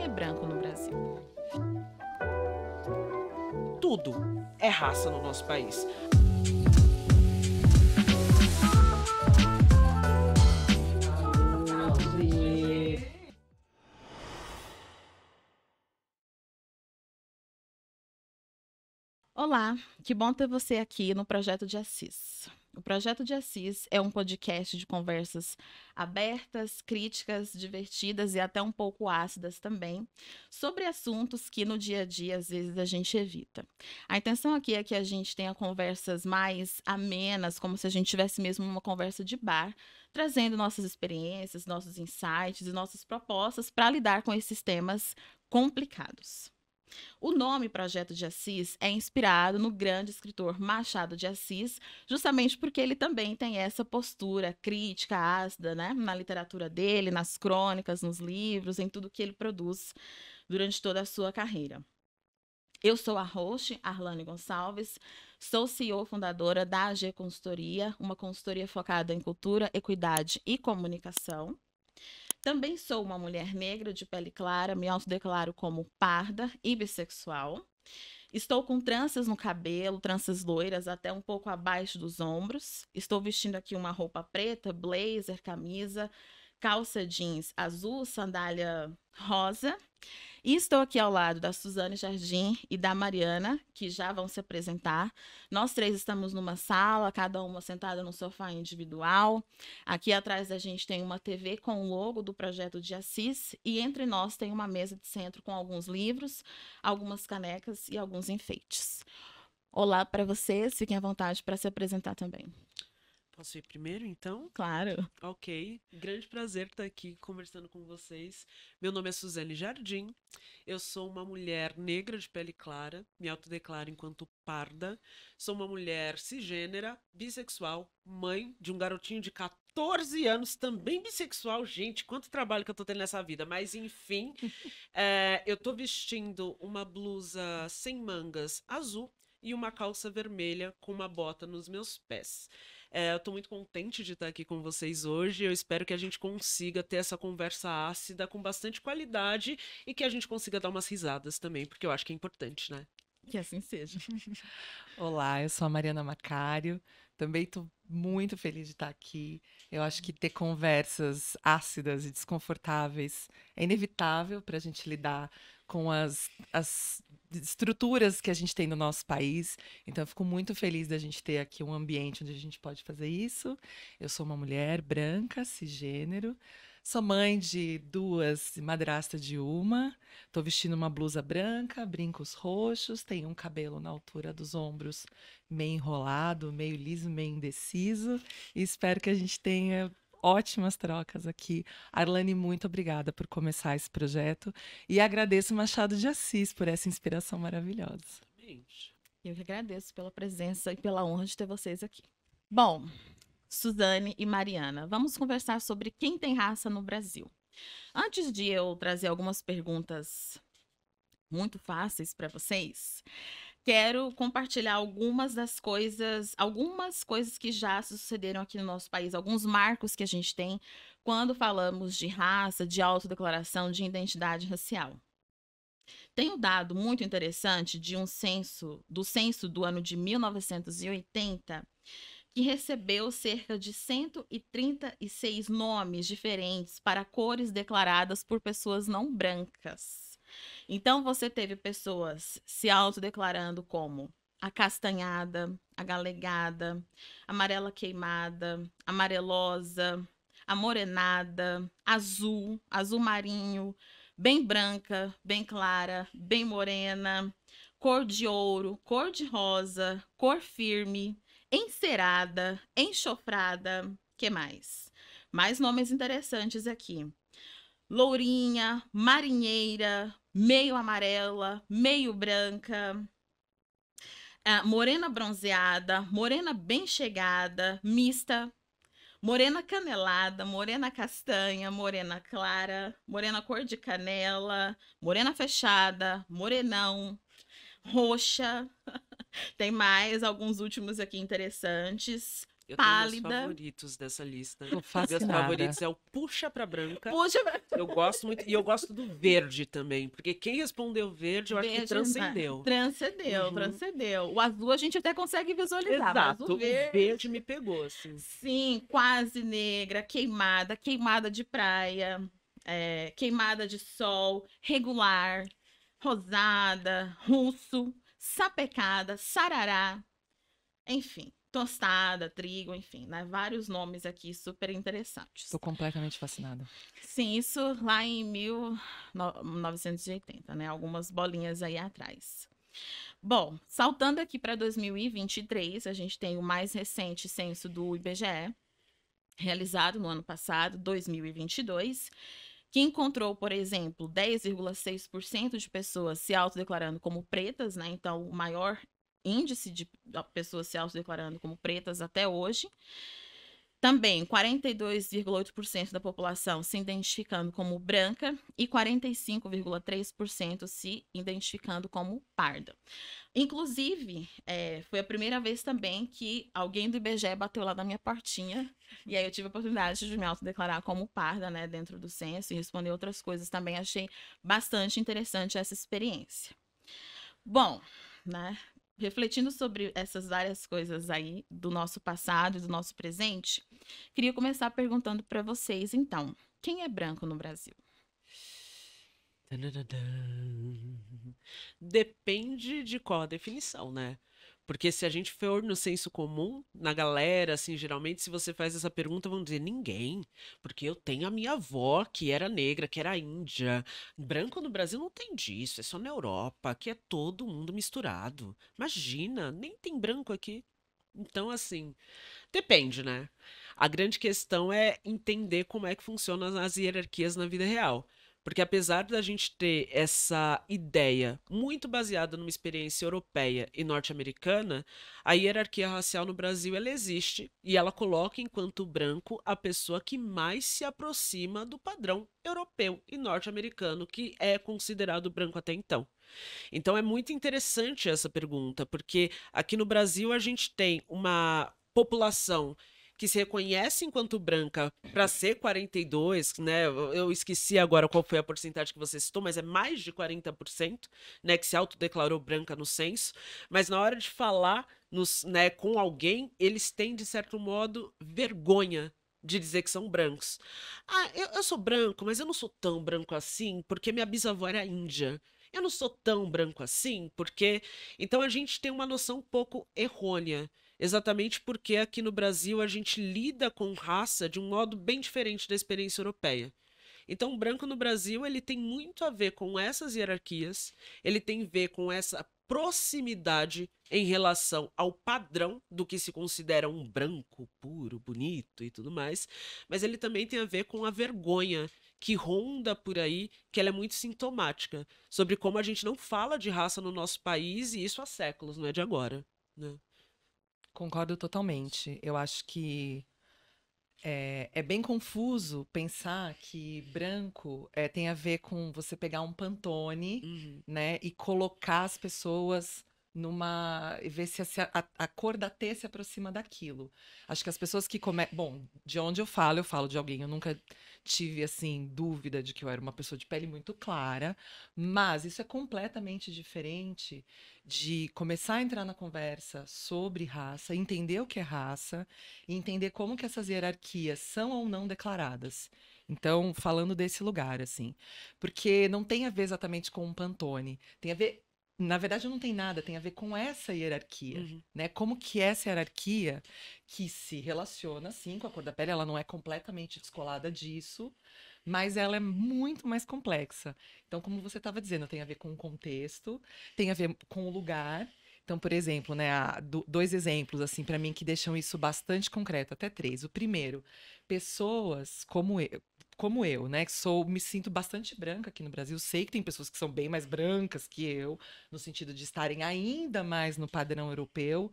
Quem é branco no Brasil? Tudo é raça no nosso país. Olá, que bom ter você aqui no Projeto de Assis. O Projeto de Assis é um podcast de conversas abertas, críticas, divertidas e até um pouco ácidas também, sobre assuntos que no dia a dia às vezes a gente evita. A intenção aqui é que a gente tenha conversas mais amenas, como se a gente tivesse mesmo uma conversa de bar, trazendo nossas experiências, nossos insights e nossas propostas para lidar com esses temas complicados. O nome Projeto de Assis é inspirado no grande escritor Machado de Assis, justamente porque ele também tem essa postura crítica, ácida, né? Na literatura dele, nas crônicas, nos livros, em tudo que ele produz durante toda a sua carreira. Eu sou a host, Arlane Gonçalves, sou CEO fundadora da AG Consultoria, uma consultoria focada em cultura, equidade e comunicação. Também sou uma mulher negra de pele clara, me autodeclaro como parda e bissexual. Estou com tranças no cabelo, tranças loiras até um pouco abaixo dos ombros. Estou vestindo aqui uma roupa preta, blazer, camisa, calça jeans azul, sandália rosa. E estou aqui ao lado da Suzane Jardim e da Mariana, que já vão se apresentar. Nós três estamos numa sala, cada uma sentada num sofá individual. Aqui atrás da gente tem uma TV com o logo do Projeto de Assis e entre nós tem uma mesa de centro com alguns livros, algumas canecas e alguns enfeites. Olá para vocês, fiquem à vontade para se apresentar também. Posso ir primeiro, então? Claro. Ok, grande prazer estar aqui conversando com vocês. Meu nome é Suzane Jardim, eu sou uma mulher negra de pele clara, me autodeclaro enquanto parda, sou uma mulher cisgênera, bissexual, mãe de um garotinho de 14 anos, também bissexual. Gente, quanto trabalho que eu tô tendo nessa vida, mas enfim, eu tô vestindo uma blusa sem mangas azul e uma calça vermelha com uma bota nos meus pés. Eu tô muito contente de estar aqui com vocês hoje. Eu espero que a gente consiga ter essa conversa ácida com bastante qualidade e que a gente consiga dar umas risadas também, porque eu acho que é importante, né? Que assim seja. Olá, eu sou a Mariana Macário. Também estou muito feliz de estar aqui. Eu acho que ter conversas ácidas e desconfortáveis é inevitável para a gente lidar com as estruturas que a gente tem no nosso país. Então, eu fico muito feliz da gente ter aqui um ambiente onde a gente pode fazer isso. Eu sou uma mulher branca, cisgênero. Sou mãe de duas, madrasta de uma. Tô vestindo uma blusa branca, brincos roxos, tenho um cabelo na altura dos ombros meio enrolado, meio liso, meio indeciso. E espero que a gente tenha ótimas trocas aqui. Arlane, muito obrigada por começar esse projeto. E agradeço Machado de Assis por essa inspiração maravilhosa. Exatamente. Eu que agradeço pela presença e pela honra de ter vocês aqui. Bom, Suzane e Mariana, vamos conversar sobre quem tem raça no Brasil. Antes de eu trazer algumas perguntas muito fáceis para vocês, quero compartilhar algumas coisas que já sucederam aqui no nosso país, alguns marcos que a gente tem quando falamos de raça, de autodeclaração, de identidade racial. Tem um dado muito interessante de do censo do ano de 1980, que recebeu cerca de 136 nomes diferentes para cores declaradas por pessoas não brancas. Então, você teve pessoas se autodeclarando como acastanhada, agalegada, amarela queimada, amarelosa, amorenada, azul, azul marinho, bem branca, bem clara, bem morena, cor de ouro, cor de rosa, cor firme, encerada, enxofrada, que mais? Mais nomes interessantes aqui. Lourinha, marinheira, meio amarela, meio branca, morena bronzeada, morena bem chegada, mista, morena canelada, morena castanha, morena clara, morena cor de canela, morena fechada, morenão, roxa. Tem mais alguns últimos aqui interessantes. Eu tenho meus pálida. favoritos dessa lista. Tô Meus fascinada. favoritos é o puxa pra branca. Puxa, Eu gosto muito. E eu gosto do verde também. Porque quem respondeu verde, eu acho que verde, transcendeu. Transcendeu, Uhum. transcendeu. O azul a gente até consegue visualizar, mas Exato. o O verde... verde me pegou, assim. Sim, quase negra, queimada, queimada de praia, queimada de sol, regular, rosada, russo, sapecada, sarará, enfim, tostada, trigo, enfim, né? Vários nomes aqui super interessantes. Tô completamente fascinada. Sim, isso lá em 1980, né? Algumas bolinhas aí atrás. Bom, saltando aqui para 2023, a gente tem o mais recente censo do IBGE, realizado no ano passado, 2022, que encontrou, por exemplo, 10,6% de pessoas se autodeclarando como pretas, né? Então, o maior índice de pessoas se autodeclarando como pretas até hoje. Também 42,8% da população se identificando como branca e 45,3% se identificando como parda. Inclusive, foi a primeira vez também que alguém do IBGE bateu lá na minha portinha. E aí eu tive a oportunidade de me autodeclarar como parda, né, dentro do censo e responder outras coisas também. Achei bastante interessante essa experiência. Bom, né, refletindo sobre essas várias coisas aí do nosso passado e do nosso presente, queria começar perguntando para vocês, então, quem é branco no Brasil? Depende de qual a definição, né? Porque se a gente for no senso comum, na galera, assim, geralmente, se você faz essa pergunta, vão dizer ninguém. Porque eu tenho a minha avó, que era negra, que era índia. Branco no Brasil não tem disso, é só na Europa, que é todo mundo misturado. Imagina, nem tem branco aqui. Então, assim, depende, né? A grande questão é entender como é que funcionam as hierarquias na vida real. Porque apesar da gente ter essa ideia muito baseada numa experiência europeia e norte-americana, a hierarquia racial no Brasil ela existe e ela coloca enquanto branco a pessoa que mais se aproxima do padrão europeu e norte-americano que é considerado branco até então. Então é muito interessante essa pergunta, porque aqui no Brasil a gente tem uma população que se reconhece enquanto branca para ser 42, né? Eu esqueci agora qual foi a porcentagem que você citou, mas é mais de 40%, né, que se autodeclarou branca no censo, mas na hora de falar né, com alguém, eles têm, de certo modo, vergonha de dizer que são brancos. Ah, eu sou branco, mas eu não sou tão branco assim, porque minha bisavó era índia. Eu não sou tão branco assim, porque. Então a gente tem uma noção um pouco errônea. Exatamente porque aqui no Brasil a gente lida com raça de um modo bem diferente da experiência europeia. Então, o branco no Brasil ele tem muito a ver com essas hierarquias, ele tem a ver com essa proximidade em relação ao padrão do que se considera um branco puro, bonito e tudo mais, mas ele também tem a ver com a vergonha que ronda por aí, que ela é muito sintomática, sobre como a gente não fala de raça no nosso país e isso há séculos, não é de agora, né? Concordo totalmente. Eu acho que é bem confuso pensar que branco tem a ver com você pegar um Pantone, Uhum. né, e colocar as pessoas numa. E ver se a cor da T se aproxima daquilo. Acho que as pessoas que começam. Bom, de onde eu falo de alguém. Eu nunca tive, assim, dúvida de que eu era uma pessoa de pele muito clara, mas isso é completamente diferente de começar a entrar na conversa sobre raça, entender o que é raça e entender como que essas hierarquias são ou não declaradas. Então, falando desse lugar, assim, porque não tem a ver exatamente com um Pantone, tem a ver, na verdade não tem nada, tem a ver com essa hierarquia, Uhum. né? Como que essa hierarquia que se relaciona, sim, com a cor da pele, ela não é completamente descolada disso, mas ela é muito mais complexa. Então, como você estava dizendo, tem a ver com o contexto, tem a ver com o lugar. Então, por exemplo, né, dois exemplos assim para mim que deixam isso bastante concreto, até três. O primeiro, pessoas como eu, né, que me sinto bastante branca aqui no Brasil. Sei que tem pessoas que são bem mais brancas que eu, no sentido de estarem ainda mais no padrão europeu,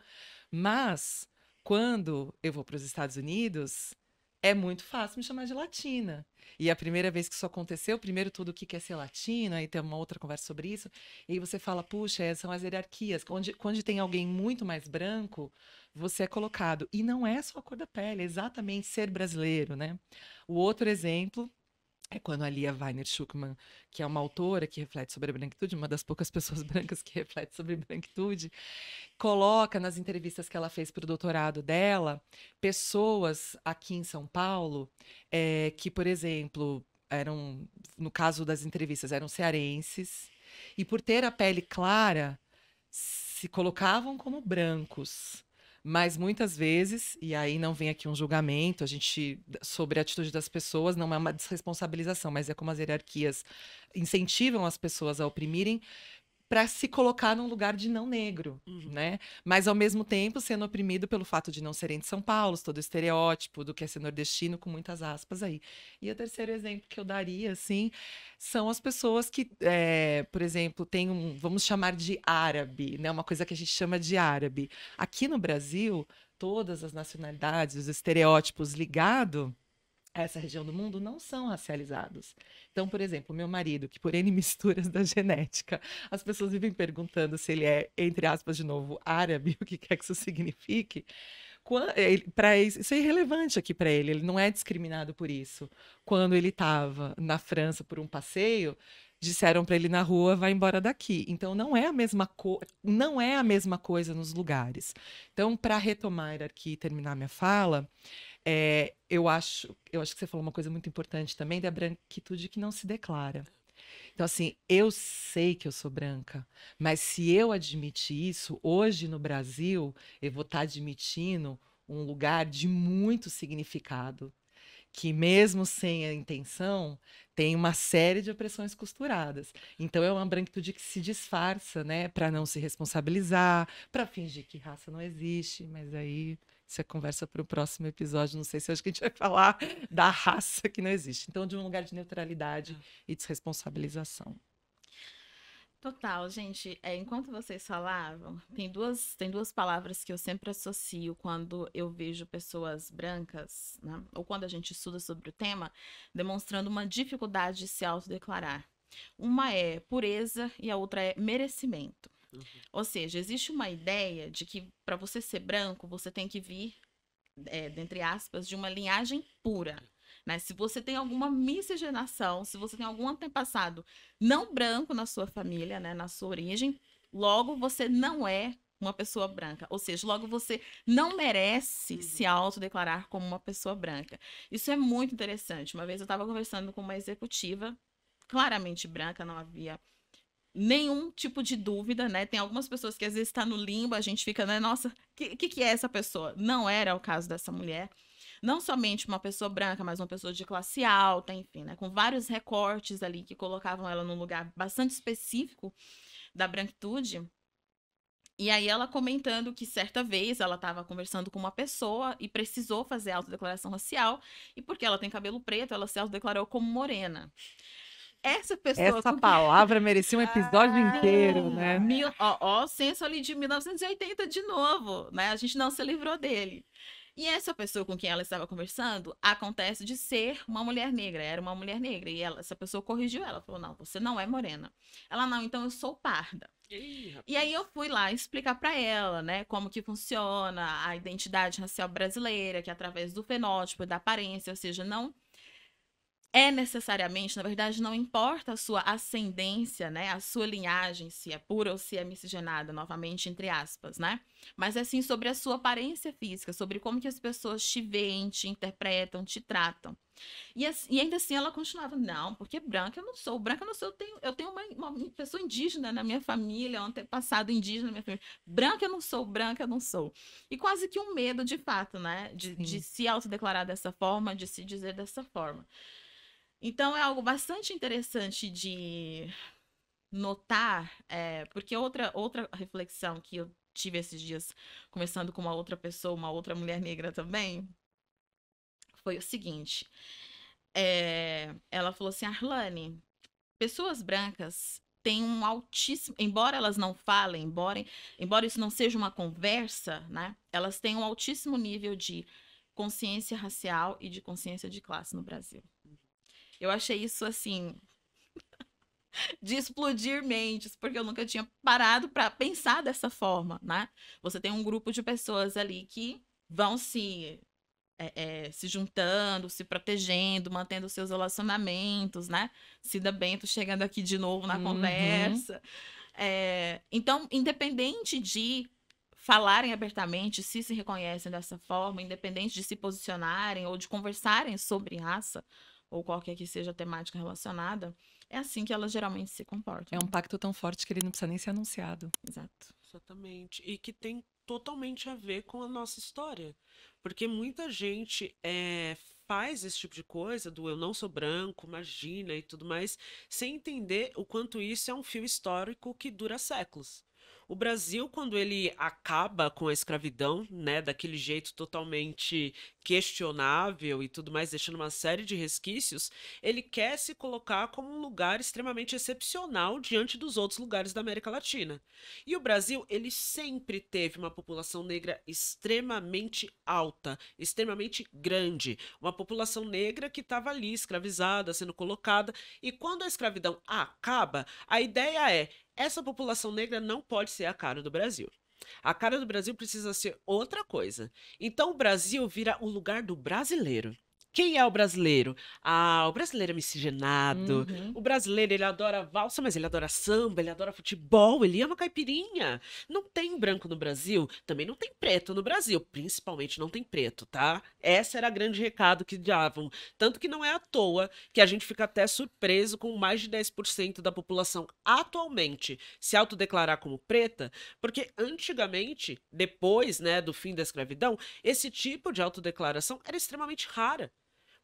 mas quando eu vou para os Estados Unidos, é muito fácil me chamar de latina. E a primeira vez que isso aconteceu, primeiro tudo o que é ser latino, aí tem uma outra conversa sobre isso, e aí você fala, puxa, são as hierarquias, onde tem alguém muito mais branco, você é colocado. E não é só a cor da pele, é exatamente ser brasileiro, né? O outro exemplo é quando a Lia Weiner Schuckmann, que é uma autora que reflete sobre a branquitude, uma das poucas pessoas brancas que reflete sobre branquitude, coloca nas entrevistas que ela fez para o doutorado dela, pessoas aqui em São Paulo, que, por exemplo, eram, no caso das entrevistas, eram cearenses, e por ter a pele clara, se colocavam como brancos. Mas muitas vezes, e aí não vem aqui um julgamento, a gente sobre a atitude das pessoas, não é uma desresponsabilização, mas é como as hierarquias incentivam as pessoas a oprimirem para se colocar num lugar de não negro, né? Mas ao mesmo tempo sendo oprimido pelo fato de não serem de São Paulo, todo o estereótipo do que é ser nordestino, com muitas aspas aí. E o terceiro exemplo que eu daria, assim, são as pessoas que, por exemplo, tem vamos chamar de árabe, né? Uma coisa que a gente chama de árabe. Aqui no Brasil, todas as nacionalidades, os estereótipos ligados a essa região do mundo não são racializados. Então, por exemplo, meu marido, que por N misturas da genética, as pessoas vivem perguntando se ele é, entre aspas, de novo, árabe, o que quer que isso signifique. Isso é irrelevante aqui para ele não é discriminado por isso. Quando ele estava na França por um passeio, disseram para ele na rua, vai embora daqui. Então não é a mesma coisa nos lugares. Então, para retomar a hierarquia e terminar minha fala, eu acho que você falou uma coisa muito importante também da branquitude que não se declara. Então, assim, eu sei que eu sou branca, mas se eu admitir isso, hoje no Brasil, eu vou estar admitindo um lugar de muito significado, que mesmo sem a intenção, tem uma série de opressões costuradas. Então, é uma branquitude que se disfarça, né, para não se responsabilizar, para fingir que raça não existe, mas aí isso é conversa para o próximo episódio. Não sei se acho que a gente vai falar da raça que não existe. Então, de um lugar de neutralidade e desresponsabilização. Total, gente. Enquanto vocês falavam, tem duas palavras que eu sempre associo quando eu vejo pessoas brancas, né? Ou quando a gente estuda sobre o tema, demonstrando uma dificuldade de se autodeclarar. Uma é pureza e a outra é merecimento. Ou seja, existe uma ideia de que para você ser branco, você tem que vir, dentre aspas, de uma linhagem pura. Né? Se você tem alguma miscigenação, se você tem algum antepassado não branco na sua família, né, na sua origem, logo você não é uma pessoa branca. Ou seja, logo você não merece se autodeclarar como uma pessoa branca. Isso é muito interessante. Uma vez eu estava conversando com uma executiva, claramente branca, não havia nenhum tipo de dúvida, né? Tem algumas pessoas que às vezes está no limbo, a gente fica, né? Nossa, que é essa pessoa? Não era o caso dessa mulher. Não somente uma pessoa branca, mas uma pessoa de classe alta, enfim, né? Com vários recortes ali que colocavam ela num lugar bastante específico da branquitude. E aí ela comentando que certa vez ela estava conversando com uma pessoa e precisou fazer a autodeclaração racial, e porque ela tem cabelo preto, ela se autodeclarou como morena. Essa pessoa... Essa palavra merecia um episódio inteiro, né? Censo ali de 1980 de novo, né? A gente não se livrou dele. E essa pessoa com quem ela estava conversando, acontece de ser uma mulher negra, era uma mulher negra. E essa pessoa corrigiu ela, falou, não, você não é morena. Ela, não, então eu sou parda. E aí eu fui lá explicar para ela, né, como que funciona a identidade racial brasileira, que é através do fenótipo e da aparência, ou seja, não é necessariamente, na verdade, não importa a sua ascendência, né? A sua linhagem, se é pura ou se é miscigenada, novamente, entre aspas, né? Mas é sim sobre a sua aparência física, sobre como que as pessoas te veem, te interpretam, te tratam. E ainda assim ela continuava, não, porque branca eu não sou, eu tenho uma pessoa indígena na minha família, um antepassado indígena na minha família. Branca eu não sou. E quase que um medo, de fato, né? De se autodeclarar dessa forma, de se dizer dessa forma. Então, é algo bastante interessante de notar, porque outra reflexão que eu tive esses dias, conversando com uma outra pessoa, uma outra mulher negra também, foi o seguinte. Ela falou assim, Arlane, pessoas brancas têm um altíssimo... Embora elas não falem, embora isso não seja uma conversa, né? Elas têm um altíssimo nível de consciência racial e de consciência de classe no Brasil. Eu achei isso, assim, de explodir mentes, porque eu nunca tinha parado para pensar dessa forma, né? Você tem um grupo de pessoas ali que vão se juntando, se protegendo, mantendo seus relacionamentos, né? Cida Bento chegando aqui de novo na conversa. Então, independente de falarem abertamente, se reconhecem dessa forma, independente de se posicionarem ou de conversarem sobre raça, ou qualquer que seja a temática relacionada, é assim que elas geralmente se comportam. É um pacto tão forte que ele não precisa nem ser anunciado. Exato. Exatamente. E que tem totalmente a ver com a nossa história. Porque muita gente faz esse tipo de coisa, do eu não sou branco, imagina e tudo mais, sem entender o quanto isso é um fio histórico que dura séculos. O Brasil, quando ele acaba com a escravidão, né, daquele jeito totalmente questionável e tudo mais, deixando uma série de resquícios, ele quer se colocar como um lugar extremamente excepcional diante dos outros lugares da América Latina. E o Brasil, ele sempre teve uma população negra extremamente alta, extremamente grande, uma população negra que estava ali escravizada, sendo colocada, e quando a escravidão acaba, a ideia é: essa população negra não pode ser a cara do Brasil. A cara do Brasil precisa ser outra coisa. Então o Brasil vira o lugar do brasileiro. Quem é o brasileiro? Ah, o brasileiro é miscigenado. O brasileiro, ele adora valsa, mas ele adora samba, ele adora futebol, ele ama caipirinha. Não tem branco no Brasil, também não tem preto no Brasil, principalmente não tem preto, tá? Essa era a grande recado que davam. Tanto que não é à toa que a gente fica até surpreso com mais de 10% da população atualmente se autodeclarar como preta, porque antigamente, depois, né, do fim da escravidão, esse tipo de autodeclaração era extremamente rara.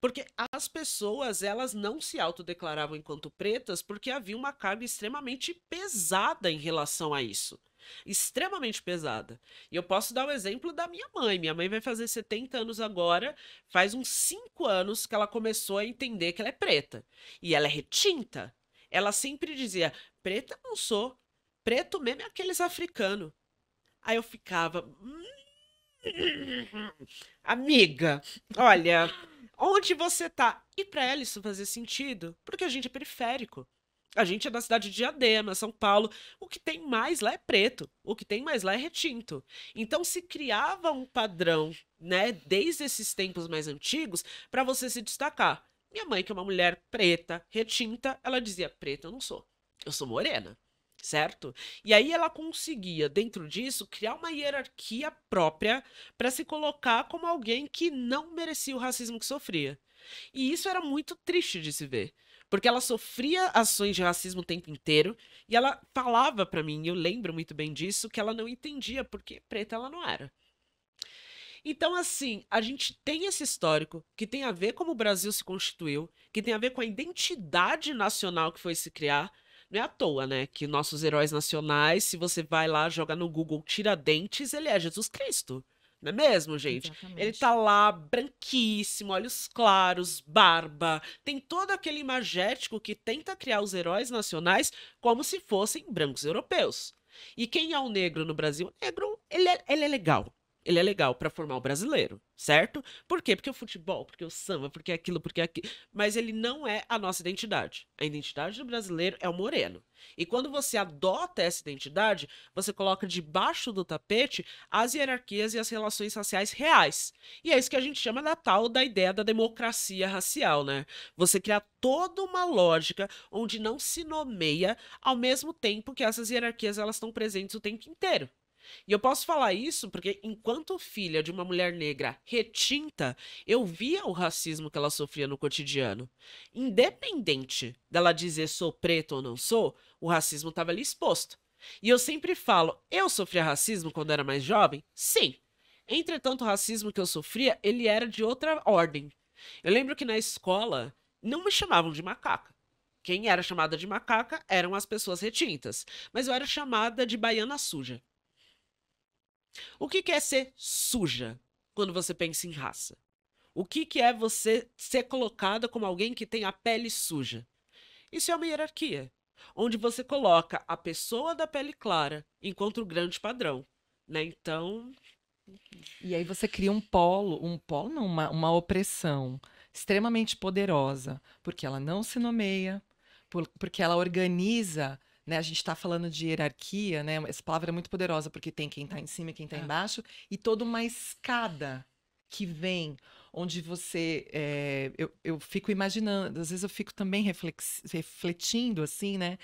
Porque as pessoas, elas não se autodeclaravam enquanto pretas porque havia uma carga extremamente pesada em relação a isso. Extremamente pesada. E eu posso dar o exemplo da minha mãe. Minha mãe vai fazer 70 anos agora, faz uns 5 anos que ela começou a entender que ela é preta. E ela é retinta. Ela sempre dizia: preta não sou. Preto mesmo é aqueles africanos. Aí eu ficava: amiga, olha, onde você tá? E pra ela isso fazia sentido, porque a gente é periférico. A gente é da cidade de Diadema, São Paulo. O que tem mais lá é preto. O que tem mais lá é retinto. Então se criava um padrão, né, desde esses tempos mais antigos, para você se destacar. Minha mãe, que é uma mulher preta, retinta, ela dizia: preta eu não sou. Eu sou morena. Certo? E aí ela conseguia, dentro disso, criar uma hierarquia própria para se colocar como alguém que não merecia o racismo que sofria. E isso era muito triste de se ver, porque ela sofria ações de racismo o tempo inteiro e ela falava para mim, e eu lembro muito bem disso, que ela não entendia porque preta ela não era. Então, assim, a gente tem esse histórico que tem a ver como o Brasil se constituiu, que tem a ver com a identidade nacional que foi se criar. Não é à toa, né, que nossos heróis nacionais, se você vai lá, joga no Google Tiradentes, ele é Jesus Cristo. Não é mesmo, gente? Exatamente. Ele tá lá, branquíssimo, olhos claros, barba. Tem todo aquele imagético que tenta criar os heróis nacionais como se fossem brancos europeus. E quem é o negro no Brasil? O negro, ele é legal. Ele é legal para formar o brasileiro, certo? Por quê? Porque o futebol, porque o samba, porque aquilo, porque aquilo. Mas ele não é a nossa identidade. A identidade do brasileiro é o moreno. E quando você adota essa identidade, você coloca debaixo do tapete as hierarquias e as relações raciais reais. E é isso que a gente chama da tal da ideia da democracia racial, né? Você criar toda uma lógica onde não se nomeia ao mesmo tempo que essas hierarquias elas estão presentes o tempo inteiro. E eu posso falar isso porque, enquanto filha de uma mulher negra retinta, eu via o racismo que ela sofria no cotidiano. Independente dela dizer sou preto ou não sou, o racismo estava ali exposto. E eu sempre falo, eu sofria racismo quando era mais jovem? Sim. Entretanto, o racismo que eu sofria, ele era de outra ordem. Eu lembro que na escola não me chamavam de macaca. Quem era chamada de macaca eram as pessoas retintas, mas eu era chamada de baiana suja. O que é ser suja quando você pensa em raça? O que é você ser colocada como alguém que tem a pele suja? Isso é uma hierarquia, onde você coloca a pessoa da pele clara enquanto o grande padrão, né? Então, E aí você cria um polo não, uma opressão extremamente poderosa, porque ela não se nomeia, porque ela organiza, né? A gente está falando de hierarquia, né? Essa palavra é muito poderosa, porque tem quem está em cima e quem está embaixo, e toda uma escada que vem, onde você... eu fico imaginando, às vezes eu fico também refletindo, assim, né?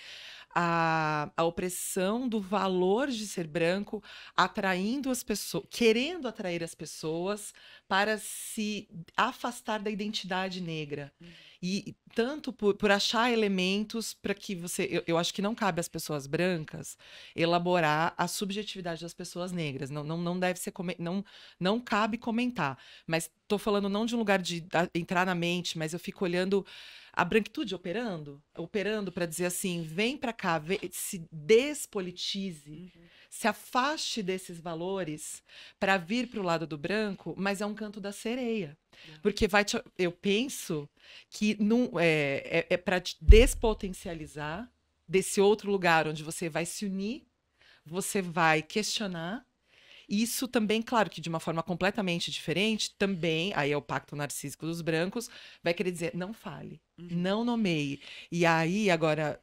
A opressão do valor de ser branco, atraindo as pessoas, querendo atrair as pessoas para se afastar da identidade negra. E tanto por achar elementos para que você. Eu acho que não cabe às pessoas brancas elaborar a subjetividade das pessoas negras. Não deve ser. Não cabe comentar. Mas estou falando não de um lugar de entrar na mente, mas eu fico olhando a branquitude operando para dizer assim, vem para cá, se despolitize, se afaste desses valores para vir para o lado do branco, mas é um canto da sereia. Porque eu penso que é para te despotencializar desse outro lugar onde você vai se unir, você vai questionar. Isso também, claro que de uma forma completamente diferente, também, aí é o pacto narcísico dos brancos, vai querer dizer, não fale, não nomeie. E aí, agora,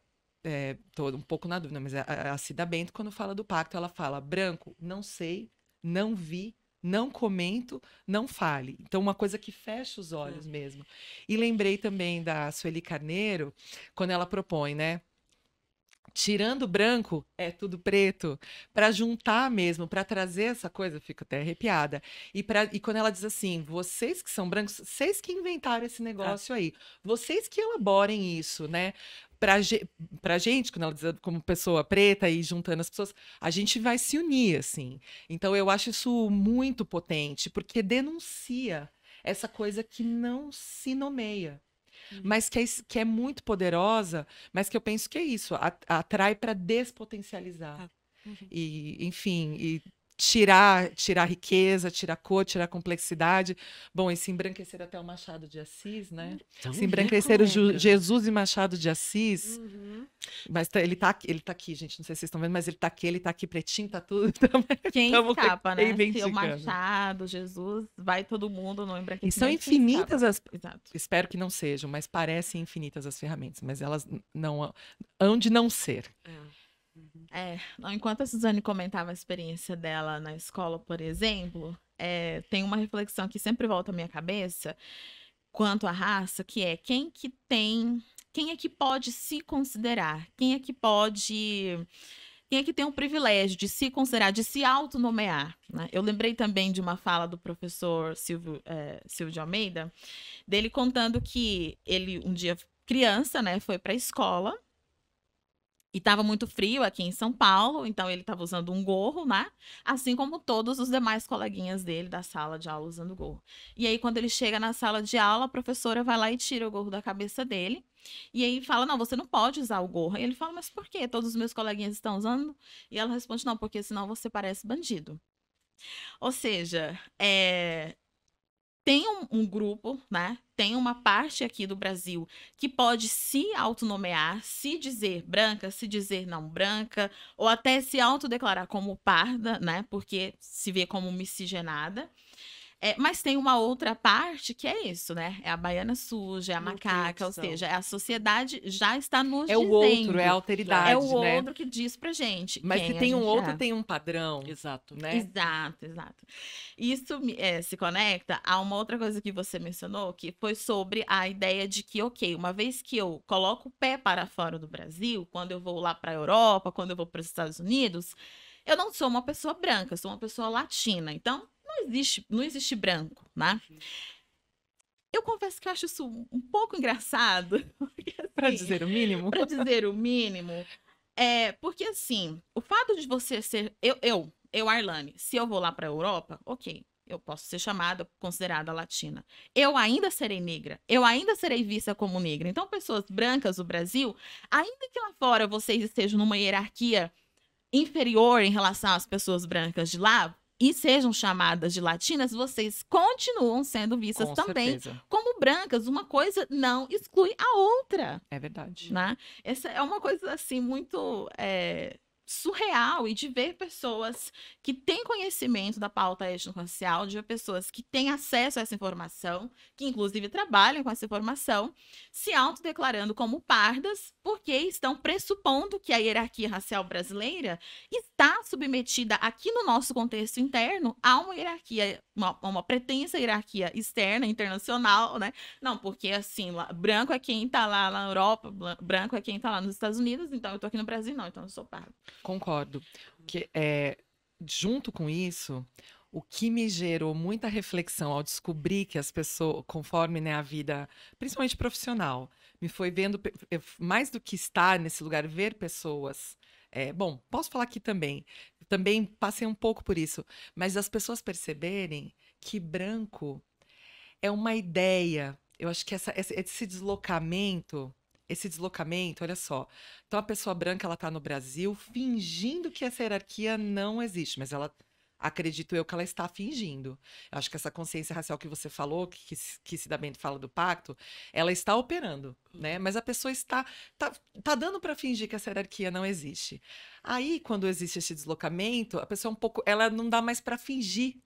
tô um pouco na dúvida, mas a Cida Bento, quando fala do pacto, ela fala, branco, não sei, não vi, não comento, não fale. Então, uma coisa que fecha os olhos mesmo. E lembrei também da Sueli Carneiro, quando ela propõe, né? Tirando o branco, é tudo preto, para juntar mesmo, para trazer essa coisa, eu fico até arrepiada. E quando ela diz assim, vocês que são brancos, vocês que inventaram esse negócio aí, vocês que elaborem isso, né? Pra gente, quando ela diz como pessoa preta e juntando as pessoas, a gente vai se unir, assim. Então eu acho isso muito potente, porque denuncia essa coisa que não se nomeia. Mas que é muito poderosa, mas que eu penso que é isso, atrai para despotencializar. E, enfim, e tirar riqueza, tirar cor, tirar complexidade. Bom, esse embranquecer até o Machado de Assis, né? Se embranquecer Jesus e Machado de Assis. Mas ele tá aqui, gente, não sei se vocês estão vendo, mas ele tá aqui pretinho, tá tudo. Quem escapa, né? Se o Machado, Jesus, vai todo mundo no embranquecimento. E são infinitas Exato. Espero que não sejam, mas parecem infinitas as ferramentas, mas elas não hão de não ser. Enquanto a Suzane comentava a experiência dela na escola, por exemplo, tem uma reflexão que sempre volta à minha cabeça quanto à raça, que é quem é que pode se considerar? Quem é que tem o privilégio de se considerar, de se autonomear, né? Eu lembrei também de uma fala do professor Silvio de Almeida, dele contando que ele, um dia criança, né, foi para a escola, e estava muito frio aqui em São Paulo, então ele estava usando um gorro, né? Assim como todos os demais coleguinhas dele da sala de aula usando gorro. E aí, quando ele chega na sala de aula, a professora vai lá e tira o gorro da cabeça dele. E aí fala, não, você não pode usar o gorro. E ele fala, mas por quê? Todos os meus coleguinhas estão usando? E ela responde, não, porque senão você parece bandido. Ou seja, tem um grupo, né? Tem uma parte aqui do Brasil que pode se autonomear, se dizer branca, se dizer não branca, ou até se autodeclarar como parda, né? Porque se vê como miscigenada. Mas tem uma outra parte que é isso, né? É a baiana suja, é a macaca, ou seja, a sociedade já está nos dizendo. É o outro, é a alteridade, É o né? outro que diz pra gente. Mas se tem um outro, tem um padrão. Exato. Né? Exato. Isso se conecta a uma outra coisa que você mencionou, que foi sobre a ideia de que, ok, uma vez que eu coloco o pé para fora do Brasil, quando eu vou lá para a Europa, quando eu vou para os Estados Unidos, eu não sou uma pessoa branca, eu sou uma pessoa latina. Então, não existe branco, né? Eu confesso que eu acho isso um pouco engraçado. Para dizer o mínimo. Para dizer o mínimo. Porque, assim, o fato de você ser... Eu, Arlane, se eu vou lá para a Europa, ok, eu posso ser considerada latina. Eu ainda serei negra. Eu ainda serei vista como negra. Então, pessoas brancas do Brasil, ainda que lá fora vocês estejam numa hierarquia inferior em relação às pessoas brancas de lá, e sejam chamadas de latinas, vocês continuam sendo vistas Com também certeza. como brancas. Uma coisa não exclui a outra. É verdade. Né? Essa é uma coisa, assim, muito surreal e de ver pessoas que têm conhecimento da pauta étnico-racial, de ver pessoas que têm acesso a essa informação, que inclusive trabalham com essa informação, se autodeclarando como pardas, porque estão pressupondo que a hierarquia racial brasileira está submetida aqui no nosso contexto interno a uma hierarquia, uma pretensa hierarquia externa, internacional, né? Não, porque assim, branco é quem tá lá na Europa, branco é quem tá lá nos Estados Unidos, então eu tô aqui no Brasil, não, então eu sou pardo. Concordo. Que, junto com isso, o que me gerou muita reflexão ao descobrir que as pessoas, conforme, né, a vida, principalmente profissional, me foi vendo, mais do que estar nesse lugar, ver pessoas. Bom, posso falar aqui também passei um pouco por isso, mas as pessoas perceberem que branco é uma ideia. Eu acho que esse deslocamento, olha só. Então, a pessoa branca, ela está no Brasil fingindo que essa hierarquia não existe, mas ela, acredito eu, que ela está fingindo. Eu acho que essa consciência racial que você falou, que Cida Bento fala do pacto, ela está operando, né? Mas a pessoa tá dando para fingir que essa hierarquia não existe. Aí, quando existe esse deslocamento, a pessoa ela não dá mais para fingir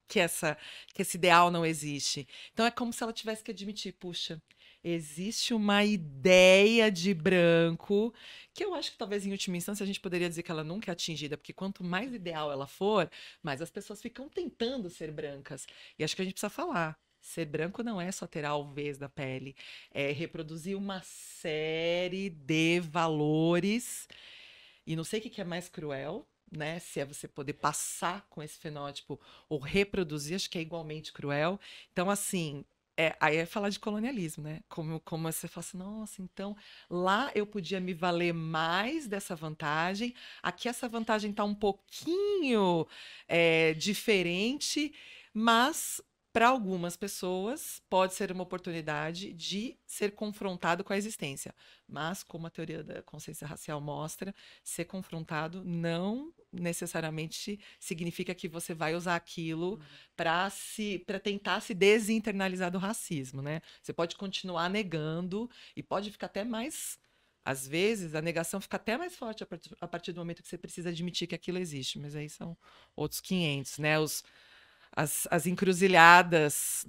que esse ideal não existe. Então, é como se ela tivesse que admitir, puxa, existe uma ideia de branco que eu acho que talvez em última instância a gente poderia dizer que ela nunca é atingida, porque quanto mais ideal ela for, mais as pessoas ficam tentando ser brancas. E acho que a gente precisa falar. Ser branco não é só ter a alvez da pele, é reproduzir uma série de valores. E não sei o que é mais cruel, né? Se é você poder passar com esse fenótipo ou reproduzir, acho que é igualmente cruel. Então, assim, aí é falar de colonialismo, né? Como você fala assim, nossa, então lá eu podia me valer mais dessa vantagem, aqui essa vantagem está um pouquinho diferente, mas para algumas pessoas pode ser uma oportunidade de ser confrontado com a existência. Mas, como a teoria da consciência racial mostra, ser confrontado não necessariamente significa que você vai usar aquilo para tentar se desinternalizar do racismo, né? Você pode continuar negando e pode ficar até mais. Às vezes, a negação fica até mais forte a partir do momento que você precisa admitir que aquilo existe. Mas aí são outros 500, né? As encruzilhadas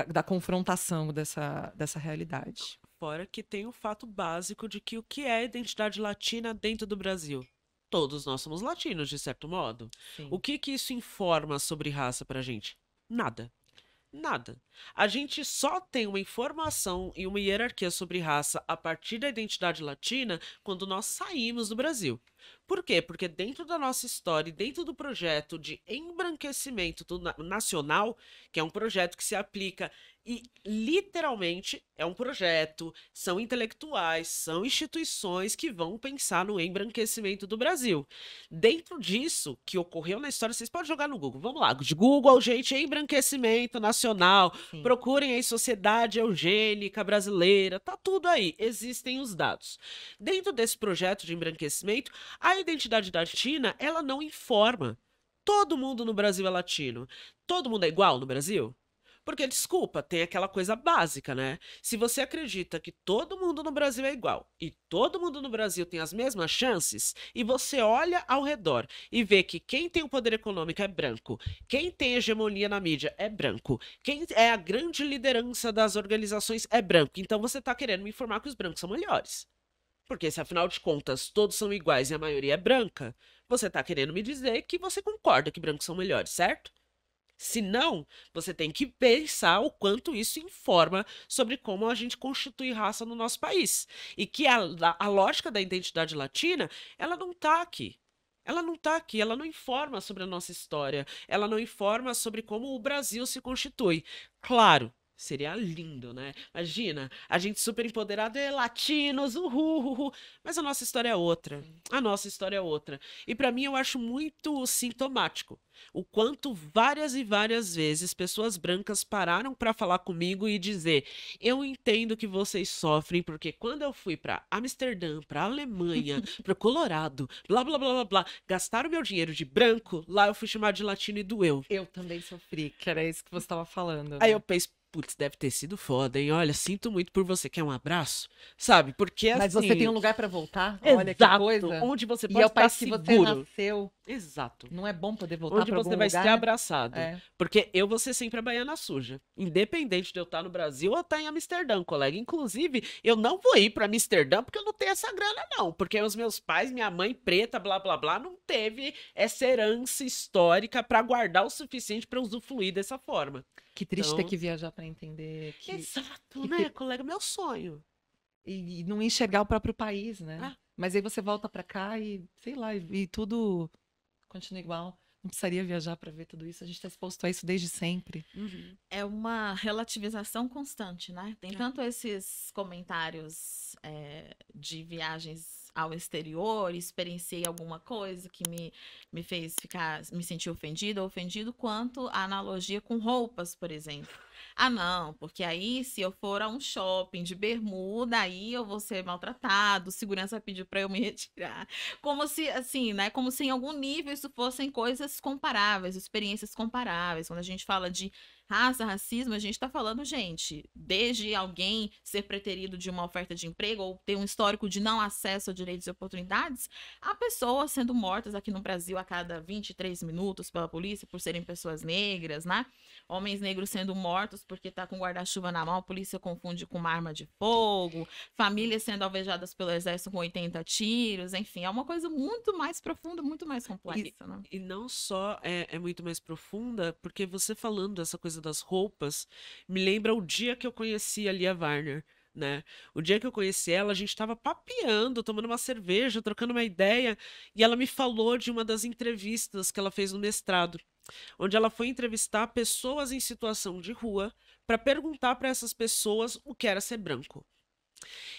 da confrontação dessa realidade. Fora que tem o fato básico de que o que é identidade latina dentro do Brasil? Todos nós somos latinos, de certo modo. Sim. O que isso informa sobre raça pra gente? Nada. Nada. A gente só tem uma informação e uma hierarquia sobre raça a partir da identidade latina quando nós saímos do Brasil. Por quê? Porque dentro da nossa história e dentro do projeto de embranquecimento nacional, que é um projeto que se aplica e literalmente é um projeto, são intelectuais, são instituições que vão pensar no embranquecimento do Brasil. Dentro disso, que ocorreu na história, vocês podem jogar no Google. Vamos lá, de Google, gente, embranquecimento nacional. Sim. Procurem aí sociedade eugênica brasileira, tá tudo aí, existem os dados. Dentro desse projeto de embranquecimento, a identidade latina, ela não informa. Todo mundo no Brasil é latino. Todo mundo é igual no Brasil? Porque, desculpa, tem aquela coisa básica, né? Se você acredita que todo mundo no Brasil é igual e todo mundo no Brasil tem as mesmas chances, e você olha ao redor e vê que quem tem o poder econômico é branco, quem tem hegemonia na mídia é branco, quem é a grande liderança das organizações é branco, então você tá querendo me informar que os brancos são melhores. Porque se afinal de contas todos são iguais e a maioria é branca, você tá querendo me dizer que você concorda que brancos são melhores, certo? Se não, você tem que pensar o quanto isso informa sobre como a gente constitui raça no nosso país. E que a lógica da identidade latina, ela não está aqui. Ela não está aqui, ela não informa sobre a nossa história, ela não informa sobre como o Brasil se constitui. Claro, seria lindo, né? Imagina, a gente super empoderado, latinos, uhul. Mas a nossa história é outra. A nossa história é outra. E para mim eu acho muito sintomático o quanto várias e várias vezes pessoas brancas pararam para falar comigo e dizer: eu entendo que vocês sofrem porque quando eu fui para Amsterdã, para Alemanha, para Colorado, blá blá blá blá blá, gastaram meu dinheiro de branco, lá eu fui chamado de latino e doeu. Eu também sofri, que era isso que você estava falando. Aí né? eu penso, putz, deve ter sido foda, hein? Olha, sinto muito por você. Quer um abraço? Sabe? Porque Mas assim. você tem um lugar pra voltar? Olha que Exato, coisa. onde você E pode é o estar país que você seguro. nasceu. Exato. Não é bom poder voltar Onde pra você algum vai ser lugar? abraçado. É. Porque eu vou ser sempre a baiana suja. Independente de eu estar no Brasil ou estar em Amsterdã, colega. Inclusive, eu não vou ir pra Amsterdã porque eu não tenho essa grana, não. Porque os meus pais, minha mãe preta, blá, blá, blá, não teve essa herança histórica pra guardar o suficiente pra usufruir dessa forma. Que triste ter Então- que viajar pra entender que... Exato, que né, colega? Meu sonho. E não enxergar o próprio país, né? Ah. Mas aí você volta pra cá e, sei lá, e tudo continua igual. Não precisaria viajar pra ver tudo isso. A gente tá exposto a isso desde sempre. Uhum. É uma relativização constante, né? Tem É. tanto esses comentários de viagens ao exterior, experienciei alguma coisa que me fez me sentir ofendida ou ofendido, quanto a analogia com roupas, por exemplo. Ah, não, porque aí se eu for a um shopping de bermuda, aí eu vou ser maltratado, o segurança vai pedir para eu me retirar. Como se, assim, né? Como se em algum nível isso fossem coisas comparáveis, experiências comparáveis. Quando a gente fala de raça, racismo, a gente está falando, gente, desde alguém ser preterido de uma oferta de emprego ou ter um histórico de não acesso a direitos e oportunidades, a pessoas sendo mortas aqui no Brasil a cada 23 minutos pela polícia por serem pessoas negras, né? Homens negros sendo mortos porque tá com guarda-chuva na mão, a polícia confunde com uma arma de fogo, famílias sendo alvejadas pelo exército com 80 tiros, enfim, é uma coisa muito mais profunda, muito mais complexa, né? E não só é muito mais profunda, porque você falando dessa coisa das roupas, me lembra o dia que eu conheci a Lia Warner, né? O dia que eu conheci ela, a gente tava papeando, tomando uma cerveja, trocando uma ideia, e ela me falou de uma das entrevistas que ela fez no mestrado, onde ela foi entrevistar pessoas em situação de rua para perguntar para essas pessoas o que era ser branco.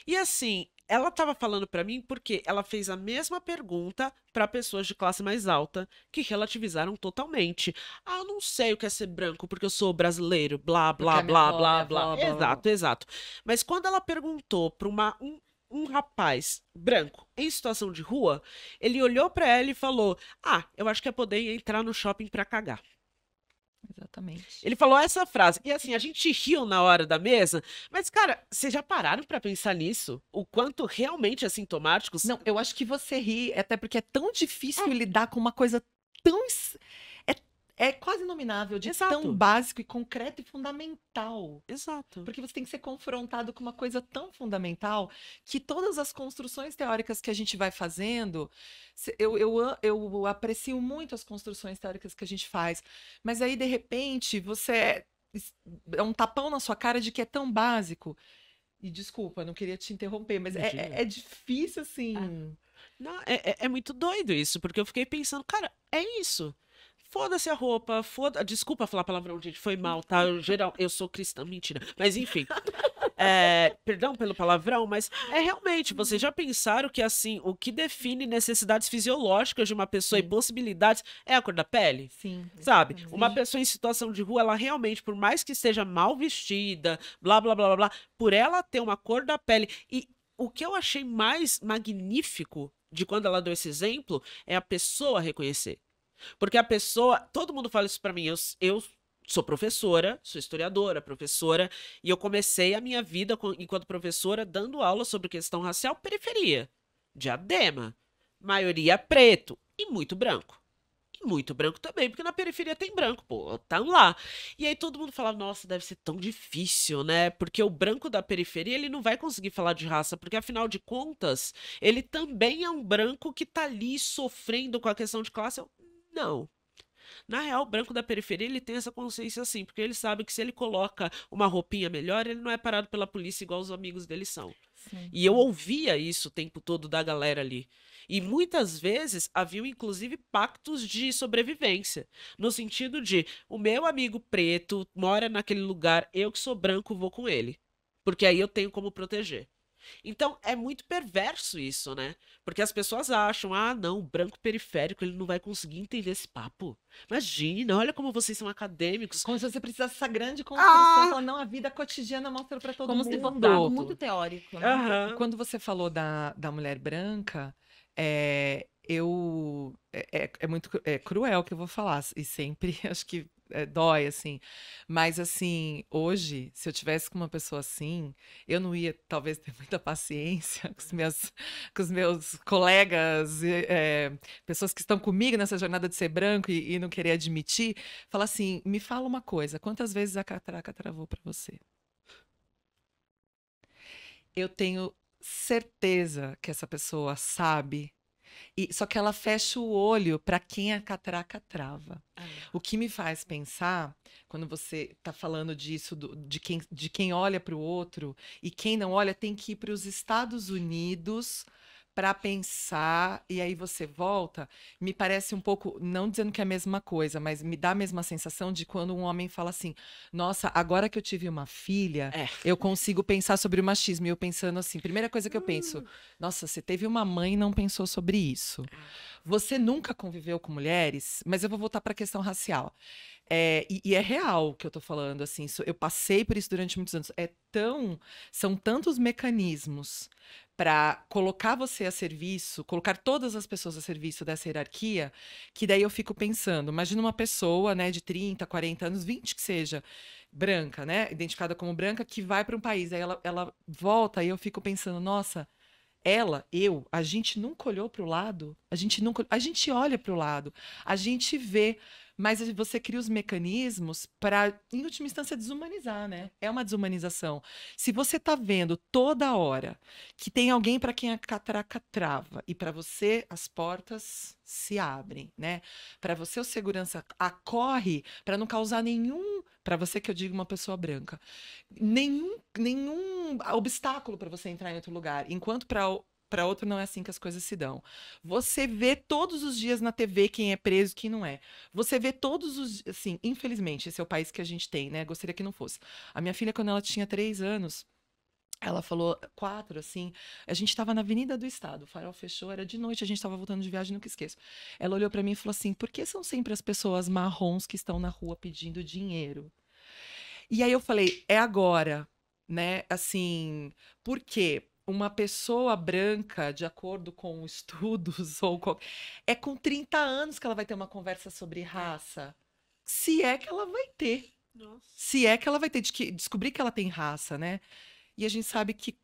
E assim, ela estava falando para mim porque ela fez a mesma pergunta para pessoas de classe mais alta que relativizaram totalmente. Ah, eu não sei o que é ser branco porque eu sou brasileiro, blá, Porque blá, a minha blá, avó, blá, minha blá. avó, blá, blá, blá. Exato, exato. Mas quando ela perguntou para um rapaz branco em situação de rua, ele olhou para ela e falou: Ah, eu acho que é poder entrar no shopping para cagar. Exatamente. Ele falou essa frase. E assim, a gente riu na hora da mesa, mas, cara, vocês já pararam pra pensar nisso? O quanto realmente é sintomático? Não, eu acho que você ri, até porque é tão difícil lidar com uma coisa tão. É quase inominável, de Exato. tão básico e concreto e fundamental. Exato. Porque você tem que ser confrontado com uma coisa tão fundamental que todas as construções teóricas que a gente vai fazendo, eu aprecio muito as construções teóricas que a gente faz, mas aí, de repente, você é um tapão na sua cara de que é tão básico. E desculpa, não queria te interromper, mas Imagina. é difícil, assim. Não, é muito doido isso, porque eu fiquei pensando, cara, é isso. Foda-se a roupa, Desculpa falar palavrão, gente, foi mal, tá? Eu sou cristã, mentira. Mas enfim. Perdão pelo palavrão, mas é realmente, vocês já pensaram que, assim, o que define necessidades fisiológicas de uma pessoa e Sim. possibilidades é a cor da pele? Sim. Sabe? Sim. Uma pessoa em situação de rua, ela realmente, por mais que esteja mal vestida, blá, blá, blá, blá, blá, por ela ter uma cor da pele. E o que eu achei mais magnífico de quando ela deu esse exemplo é a pessoa reconhecer. Porque a pessoa, todo mundo fala isso pra mim, eu sou professora, sou historiadora, professora, e eu comecei a minha vida enquanto professora dando aula sobre questão racial, periferia, Diadema, maioria preto e muito branco. E muito branco também, porque na periferia tem branco, pô, tá lá. E aí todo mundo fala, nossa, deve ser tão difícil, né? Porque o branco da periferia, ele não vai conseguir falar de raça, porque afinal de contas, ele também é um branco que tá ali sofrendo com a questão de classe. Não. Na real, o branco da periferia, ele tem essa consciência assim, porque ele sabe que se ele coloca uma roupinha melhor, ele não é parado pela polícia igual os amigos dele são. Sim. E eu ouvia isso o tempo todo da galera ali. E muitas vezes haviam inclusive pactos de sobrevivência, no sentido de o meu amigo preto mora naquele lugar, eu que sou branco vou com ele, porque aí eu tenho como proteger. Então, é muito perverso isso, né? Porque as pessoas acham, ah, não, o branco periférico, ele não vai conseguir entender esse papo. Imagina, olha como vocês são acadêmicos. Como se você precisasse dessa grande construção. Ah! Falar, não, a vida cotidiana mostra pra todo Como mundo. se fosse algo muito teórico, né? Aham. E quando você falou da mulher branca, é muito cruel o que eu vou falar. E sempre, acho que dói, assim. Mas, assim, hoje, se eu tivesse com uma pessoa assim, eu não ia, talvez, ter muita paciência com os meus colegas, pessoas que estão comigo nessa jornada de ser branco e não querer admitir. Falar assim, me fala uma coisa, quantas vezes a catraca travou para você? Eu tenho certeza que essa pessoa sabe. Só que ela fecha o olho para quem a catraca trava. O que me faz pensar, quando você está falando disso, de quem olha para o outro e quem não olha, tem que ir para os Estados Unidos para pensar, e aí você volta. Me parece um pouco, não dizendo que é a mesma coisa, mas me dá a mesma sensação de quando um homem fala assim: nossa, agora que eu tive uma filha, eu consigo pensar sobre o machismo. E eu pensando assim, primeira coisa que eu penso, nossa, você teve uma mãe e não pensou sobre isso. Você nunca conviveu com mulheres, mas eu vou voltar para a questão racial. E é real o que eu tô falando, assim, eu passei por isso durante muitos anos. São tantos mecanismos para colocar você a serviço, colocar todas as pessoas a serviço dessa hierarquia, que daí eu fico pensando, imagina uma pessoa, né, de 30, 40 anos, 20 que seja, branca, né, identificada como branca, que vai para um país, aí ela volta e eu fico pensando, nossa, a gente nunca olhou para o lado, a gente olha para o lado, a gente vê, mas você cria os mecanismos para, em última instância, desumanizar, né? É uma desumanização. Se você está vendo toda hora que tem alguém para quem a catraca trava e para você as portas se abrem, né? Para você o segurança acorre para não causar nenhum, para você que eu digo uma pessoa branca, nenhum obstáculo para você entrar em outro lugar, enquanto para outro não é assim que as coisas se dão. Você vê todos os dias na TV quem é preso e quem não é. Você vê todos os... Assim, infelizmente, esse é o país que a gente tem, né? Gostaria que não fosse. A minha filha, quando ela tinha 3 anos, ela falou 4, assim, a gente estava na Avenida do Estado, o farol fechou, era de noite, a gente estava voltando de viagem, nunca esqueço. Ela olhou para mim e falou assim, por que são sempre as pessoas marrons que estão na rua pedindo dinheiro? E aí eu falei, é agora, né? Assim, por quê? Uma pessoa branca, de acordo com estudos, é com 30 anos que ela vai ter uma conversa sobre raça. Se é que ela vai ter. Nossa. Se é que ela vai ter, descobrir que ela tem raça, né? E a gente sabe que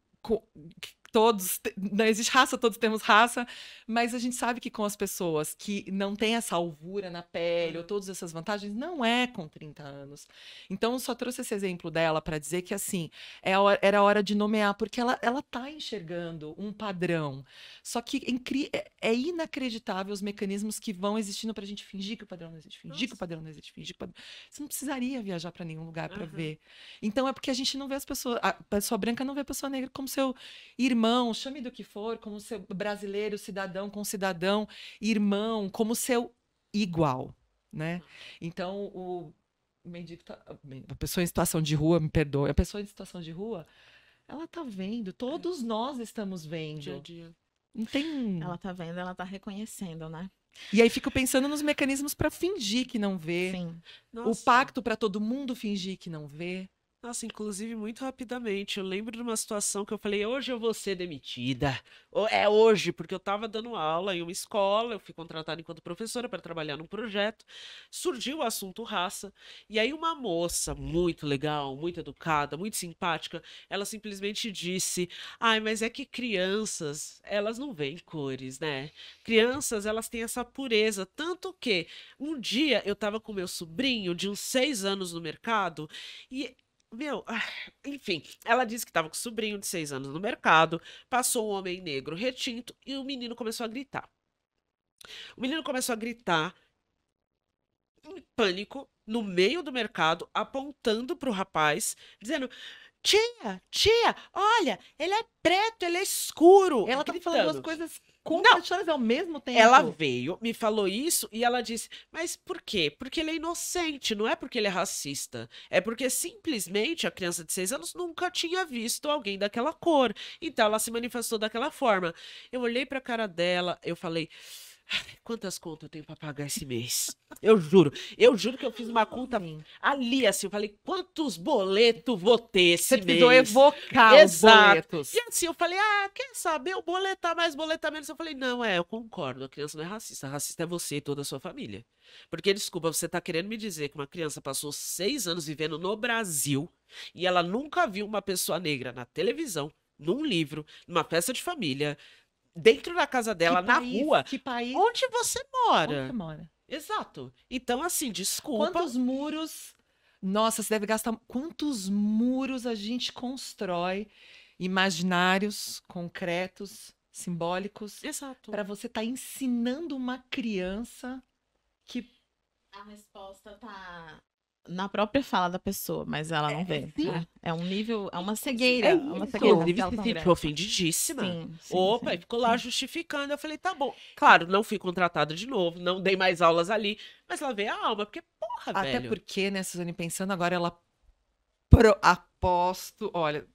todos, não existe raça, todos temos raça, mas a gente sabe que com as pessoas que não têm essa alvura na pele, ou todas essas vantagens, não é com 30 anos. Então, eu só trouxe esse exemplo dela para dizer que, assim, era hora de nomear, porque ela tá enxergando um padrão. Só que é inacreditável os mecanismos que vão existindo para a gente fingir que o padrão não existe, fingir que o padrão não existe, fingir que o padrão... Você não precisaria viajar para nenhum lugar para ver. Então, é porque a gente não vê as pessoas... A pessoa branca não vê a pessoa negra como seu irmão, chame do que for, como seu brasileiro, cidadão com cidadão, irmão, como seu igual, né? Então, o mendigo a pessoa em situação de rua, me perdoe, a pessoa em situação de rua, ela tá vendo, todos nós estamos vendo. Dia a dia. Não tem... Ela tá vendo, ela tá reconhecendo, né? E aí fico pensando nos mecanismos para fingir que não vê. Sim. O pacto para todo mundo fingir que não vê. Nossa, inclusive, muito rapidamente, eu lembro de uma situação que eu falei, hoje eu vou ser demitida. É hoje, porque eu estava dando aula em uma escola, eu fui contratada enquanto professora para trabalhar num projeto, surgiu o assunto raça, e aí uma moça muito legal, muito educada, muito simpática, ela simplesmente disse, ai, mas é que crianças, elas não veem cores, né? Crianças, elas têm essa pureza, tanto que um dia eu estava com meu sobrinho de uns 6 anos no mercado, e enfim, ela disse que estava com o sobrinho de 6 anos no mercado, passou um homem negro retinto e o menino começou a gritar. O menino começou a gritar em pânico, no meio do mercado, apontando para o rapaz, dizendo: Tia, olha, ele é preto, ele é escuro. Ela tá falando duas coisas contraditórias ao mesmo tempo. Ela veio, me falou isso e ela disse, mas por quê? Porque ele é inocente, não é porque ele é racista. É porque simplesmente a criança de 6 anos nunca tinha visto alguém daquela cor. Então ela se manifestou daquela forma. Eu olhei pra cara dela, eu falei... quantas contas eu tenho pra pagar esse mês. Eu juro que eu fiz uma conta ali, assim, eu falei, quantos boletos vou ter esse Você mês? precisou evocar os Exato. boletos. E assim, eu falei, quer saber, eu boletar mais, boletar menos. Eu falei, não, eu concordo, a criança não é racista. Racista é você e toda a sua família. Porque, desculpa, você tá querendo me dizer que uma criança passou 6 anos vivendo no Brasil e ela nunca viu uma pessoa negra na televisão, num livro, numa festa de família, dentro da casa dela, na rua. Que país? Onde você Onde mora? você mora? Exato. Então, assim, desculpa. Quantos muros... Nossa, você deve gastar... Quantos muros a gente constrói, imaginários, concretos, simbólicos, Exato. para você estar ensinando uma criança que... A resposta tá na própria fala da pessoa, mas ela não vê. sim. Né? É um nível, é uma cegueira. É uma isso. cegueira Inclusive, racial se tão sentiu grande. ofendidíssima. Sim, sim, Opa, sim, e ficou lá sim. justificando. Eu falei, tá bom. Claro, não fui contratada de novo, não dei mais aulas ali, mas lavei a alma, porque, porra, Até velho. porque, né, Suzane, pensando agora, ela aposto, olha,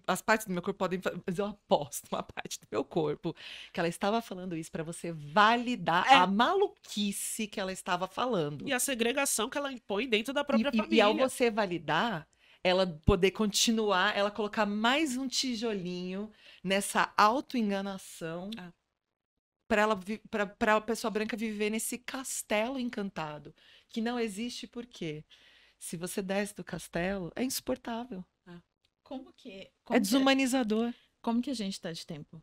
as partes do meu corpo podem, mas eu aposto uma parte do meu corpo que ela estava falando isso para você validar É. a maluquice que ela estava falando. E a segregação que ela impõe dentro da própria E família. ao você validar, ela poder continuar, ela colocar mais um tijolinho nessa autoenganação Ah. para a pessoa branca viver nesse castelo encantado, que não existe porque se você desce do castelo, é insuportável. Como que, É como que, desumanizador. como que a gente tá de tempo?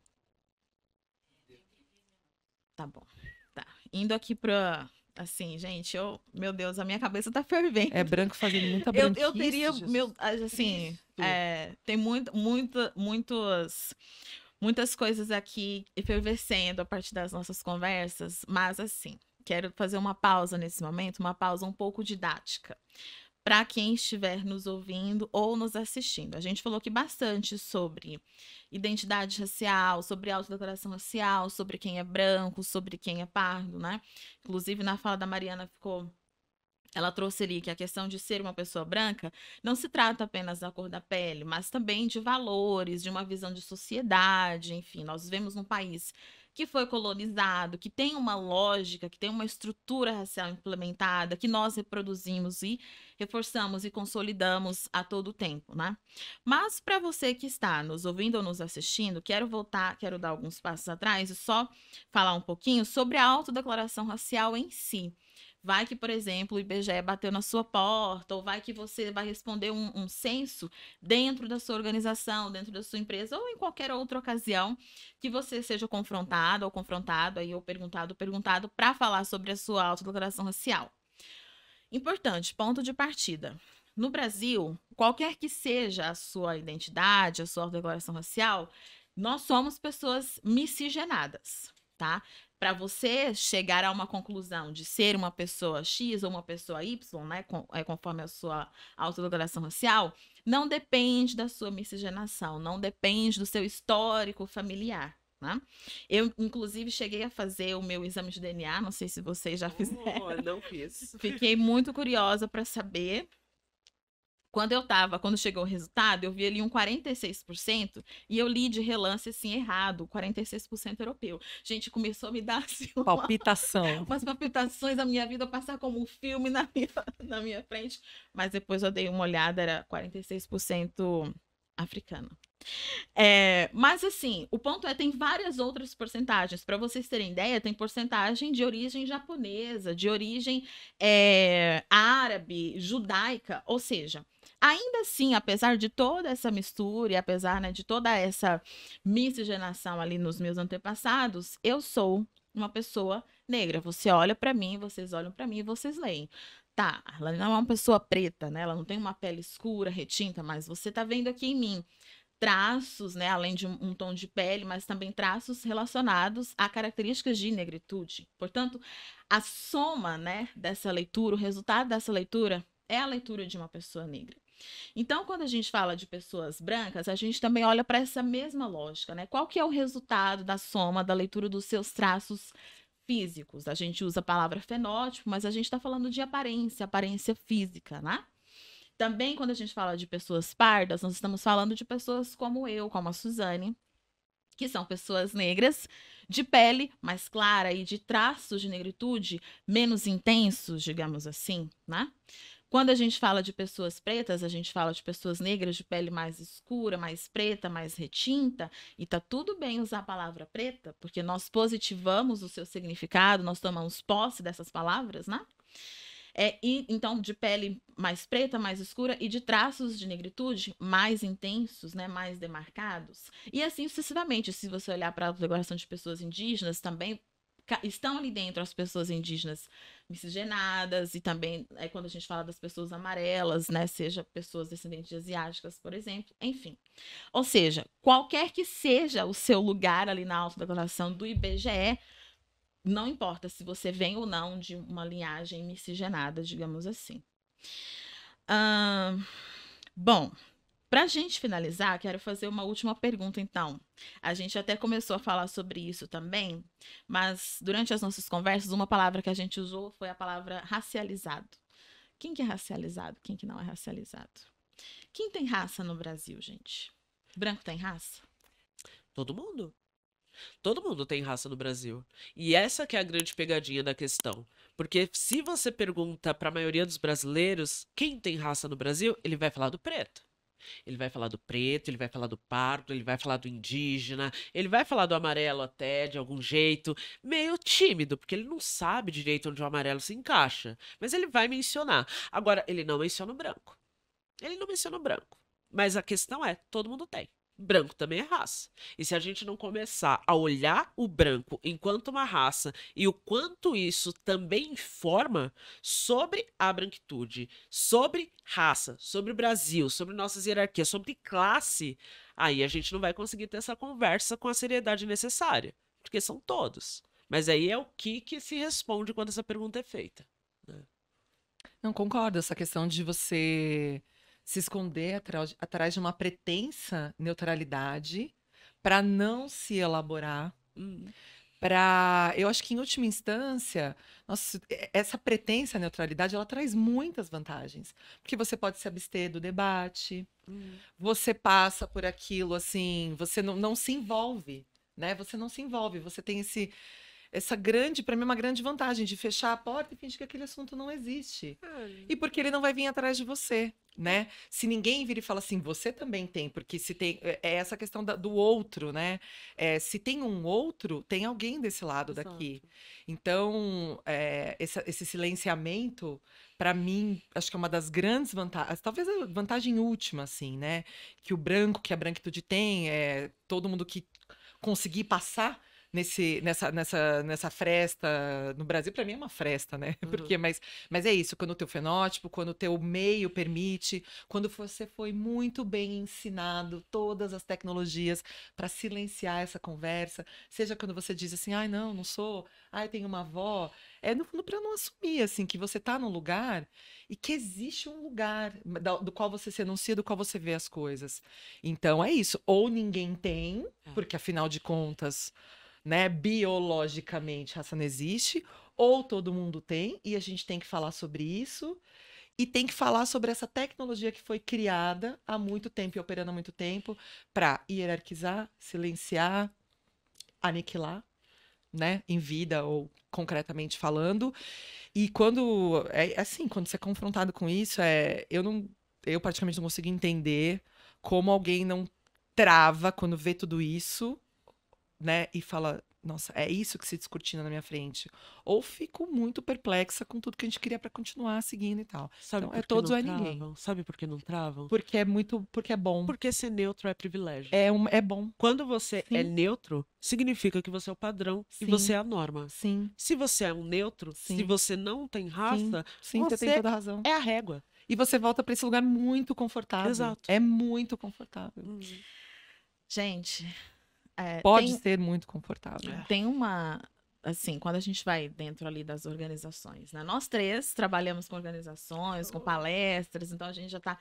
Tá bom. Tá. Indo aqui pra. Assim, gente, meu Deus, a minha cabeça tá fervendo. É branco fazendo muita Eu branquice. teria, Jesus. assim, Cristo. tem muitas coisas aqui efervescendo a partir das nossas conversas, mas assim, quero fazer uma pausa nesse momento, uma pausa um pouco didática, para quem estiver nos ouvindo ou nos assistindo. A gente falou aqui bastante sobre identidade racial, sobre autodeclaração racial, sobre quem é branco, sobre quem é pardo, né? Inclusive, na fala da Mariana ela trouxe ali que a questão de ser uma pessoa branca não se trata apenas da cor da pele, mas também de valores, de uma visão de sociedade, enfim, nós vivemos num país que foi colonizado, que tem uma lógica, que tem uma estrutura racial implementada, que nós reproduzimos e reforçamos e consolidamos a todo tempo, né? Mas para você que está nos ouvindo ou nos assistindo, quero dar alguns passos atrás e só falar um pouquinho sobre a autodeclaração racial em si. Vai que, por exemplo, o IBGE bateu na sua porta, ou vai que você vai responder um censo dentro da sua organização, dentro da sua empresa, ou em qualquer outra ocasião que você seja confrontado ou confrontado, aí, ou perguntado para falar sobre a sua autodeclaração racial. Importante, ponto de partida. No Brasil, qualquer que seja a sua identidade, a sua autodeclaração racial, nós somos pessoas miscigenadas, tá? Para você chegar a uma conclusão de ser uma pessoa X ou uma pessoa Y, né, conforme a sua autodeclaração racial, não depende da sua miscigenação, não depende do seu histórico familiar, né? Eu, inclusive, cheguei a fazer o meu exame de DNA, não sei se vocês já fizeram. Não fiz. Fiquei muito curiosa para saber. Quando chegou o resultado, eu vi ali um 46% e eu li de relance assim errado, 46% europeu. Gente, começou a me dar assim, Palpitação. umas palpitações da minha vida, passar como um filme na minha frente, mas depois eu dei uma olhada, era 46% africano. Mas assim, o ponto tem várias outras porcentagens. Para vocês terem ideia, tem porcentagem de origem japonesa, de origem árabe, judaica, ou seja, ainda assim, apesar de toda essa mistura e apesar, né, de toda essa miscigenação ali nos meus antepassados, eu sou uma pessoa negra. Você olha para mim, vocês olham para mim e vocês leem. Tá, ela não é uma pessoa preta, né? Ela não tem uma pele escura, retinta, mas você tá vendo aqui em mim traços, né, além de um tom de pele, mas também traços relacionados a características de negritude. Portanto, a soma, né, dessa leitura, o resultado dessa leitura é a leitura de uma pessoa negra. Então, quando a gente fala de pessoas brancas, a gente também olha para essa mesma lógica, né? Qual que é o resultado da soma da leitura dos seus traços físicos? A gente usa a palavra fenótipo, mas a gente está falando de aparência física, né? Também, quando a gente fala de pessoas pardas, nós estamos falando de pessoas como eu, como a Suzane, que são pessoas negras de pele mais clara e de traços de negritude menos intensos, digamos assim, né? Quando a gente fala de pessoas pretas, a gente fala de pessoas negras de pele mais escura, mais preta, mais retinta, e tá tudo bem usar a palavra preta, porque nós positivamos o seu significado, nós tomamos posse dessas palavras, né? Então, de pele mais preta, mais escura e de traços de negritude mais intensos, né, mais demarcados. E assim sucessivamente. Se você olhar para a declaração de pessoas indígenas, também estão ali dentro as pessoas indígenas miscigenadas e também quando a gente fala das pessoas amarelas, né, seja pessoas descendentes de asiáticas, por exemplo, enfim. Ou seja, qualquer que seja o seu lugar ali na autodeclaração do IBGE, não importa se você vem ou não de uma linhagem miscigenada, digamos assim. Bom, para a gente finalizar, quero fazer uma última pergunta, então. A gente até começou a falar sobre isso também, mas durante as nossas conversas, uma palavra que a gente usou foi a palavra racializado. Quem que é racializado? Quem que não é racializado? Quem tem raça no Brasil, gente? Branco tem raça? Todo mundo. Todo mundo tem raça no Brasil. E essa que é a grande pegadinha da questão. Porque se você pergunta para a maioria dos brasileiros quem tem raça no Brasil, ele vai falar do preto. Ele vai falar do preto, ele vai falar do pardo, ele vai falar do indígena, ele vai falar do amarelo até, de algum jeito, meio tímido, porque ele não sabe direito onde o amarelo se encaixa. Mas ele vai mencionar. Agora, ele não menciona o branco. Ele não menciona o branco. Mas a questão é, todo mundo tem. Branco também é raça. E se a gente não começar a olhar o branco enquanto uma raça e o quanto isso também informa sobre a branquitude, sobre raça, sobre o Brasil, sobre nossas hierarquias, sobre classe, aí a gente não vai conseguir ter essa conversa com a seriedade necessária. Porque são todos. Mas aí é o que se responde quando essa pergunta é feita. Né? Não concordo, essa questão de você se esconder atrás de uma pretensa neutralidade para não se elaborar, eu acho que em última instância, nossa, essa pretensa neutralidade, ela traz muitas vantagens, porque você pode se abster do debate, você passa por aquilo assim, você não se envolve, né? Você não se envolve, você tem essa grande, para mim, uma grande vantagem de fechar a porta e fingir que aquele assunto não existe. E porque ele não vai vir atrás de você, né? Se ninguém vir e fala assim, você também tem, porque se tem, é essa questão do outro, né? Se tem um outro, tem alguém desse lado daqui. Então, esse silenciamento, para mim, acho que é uma das grandes vantagens, talvez a vantagem última, assim, né? Que a branquitude tem, todo mundo que conseguir passar nessa fresta no Brasil, para mim é uma fresta, né? Porque, mas é isso, quando o teu fenótipo, quando o teu meio permite, quando você foi muito bem ensinado todas as tecnologias para silenciar essa conversa, seja quando você diz assim, ai, não sou, ai, tenho uma avó, no fundo para não assumir, assim, que você tá num lugar e que existe um lugar do qual você se enuncia, do qual você vê as coisas. Então é isso, ou ninguém tem, porque afinal de contas, né, biologicamente, raça não existe, ou todo mundo tem, e a gente tem que falar sobre isso, e tem que falar sobre essa tecnologia que foi criada há muito tempo e operando há muito tempo para hierarquizar, silenciar, aniquilar, né, em vida ou concretamente falando. E quando quando você é confrontado com isso, eu praticamente não consigo entender como alguém não trava quando vê tudo isso, né, e fala, nossa, é isso que se discutindo na minha frente. Ou fico muito perplexa com tudo que a gente queria para continuar seguindo e tal. Sabe então, por que todos não ou é travam? ninguém. Sabe por que não travam? Porque é bom. Porque ser neutro é privilégio. É bom. Quando você é neutro, significa que você é o padrão e você é a norma. Sim. Se você é um neutro, se você não tem raça, você tem toda a razão. É a régua. E você volta para esse lugar muito confortável. Exato. É muito confortável. Gente, pode ser muito confortável. Tem uma, assim, quando a gente vai dentro ali das organizações, né? Nós três trabalhamos com organizações, com palestras, então a gente já está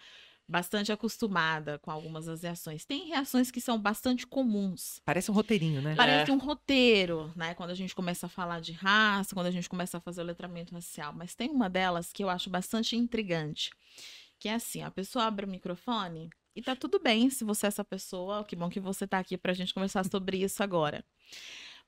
bastante acostumada com algumas das reações. Tem reações que são bastante comuns. Parece um roteirinho, né? Parece um roteiro, né? Quando a gente começa a falar de raça, quando a gente começa a fazer o letramento racial. Mas tem uma delas que eu acho bastante intrigante, que é assim, a pessoa abre o microfone E tá tudo bem se você é essa pessoa. Que bom que você tá aqui pra gente conversar sobre isso agora.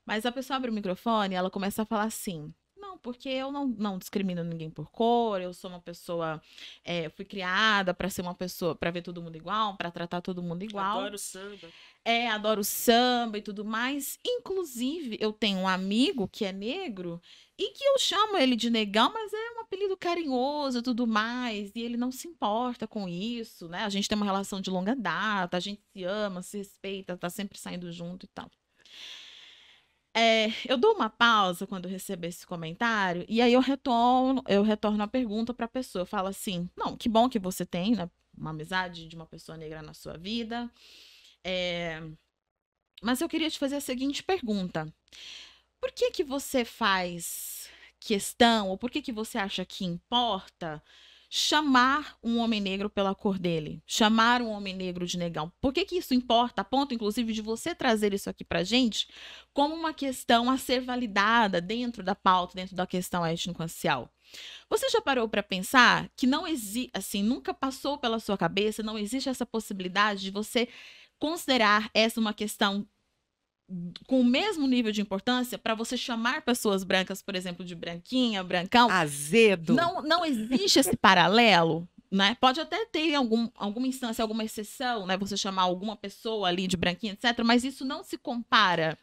Mas a pessoa abre o microfone e ela começa a falar assim: não, porque eu não discrimino ninguém por cor, eu sou uma pessoa, eu fui criada para ser uma pessoa, para ver todo mundo igual, para tratar todo mundo igual. Adoro samba. Adoro samba e tudo mais. Inclusive, eu tenho um amigo que é negro e que eu chamo ele de negão, mas é um apelido carinhoso e tudo mais. E ele não se importa com isso, né? A gente tem uma relação de longa data, a gente se ama, se respeita, tá sempre saindo junto e tal. Eu dou uma pausa quando eu recebo esse comentário e aí eu retorno a pergunta para a pessoa. Eu falo assim: não, que bom que você tem, né, uma amizade de uma pessoa negra na sua vida. Mas eu queria te fazer a seguinte pergunta: por que que você faz questão, ou por que que você acha que importa chamar um homem negro pela cor dele? Chamar um homem negro de negão? Por que que isso importa, a ponto, inclusive, de você trazer isso aqui pra gente como uma questão a ser validada dentro da pauta, dentro da questão étnico-racial? Você já parou para pensar que não existe, assim, nunca passou pela sua cabeça, não existe essa possibilidade de você considerar essa uma questão com o mesmo nível de importância para você chamar pessoas brancas, por exemplo, de branquinha, brancão? Azedo. Não existe esse paralelo, né? Pode até ter alguma instância, alguma exceção, né? Você chamar alguma pessoa ali de branquinha, etc. Mas isso não se compara.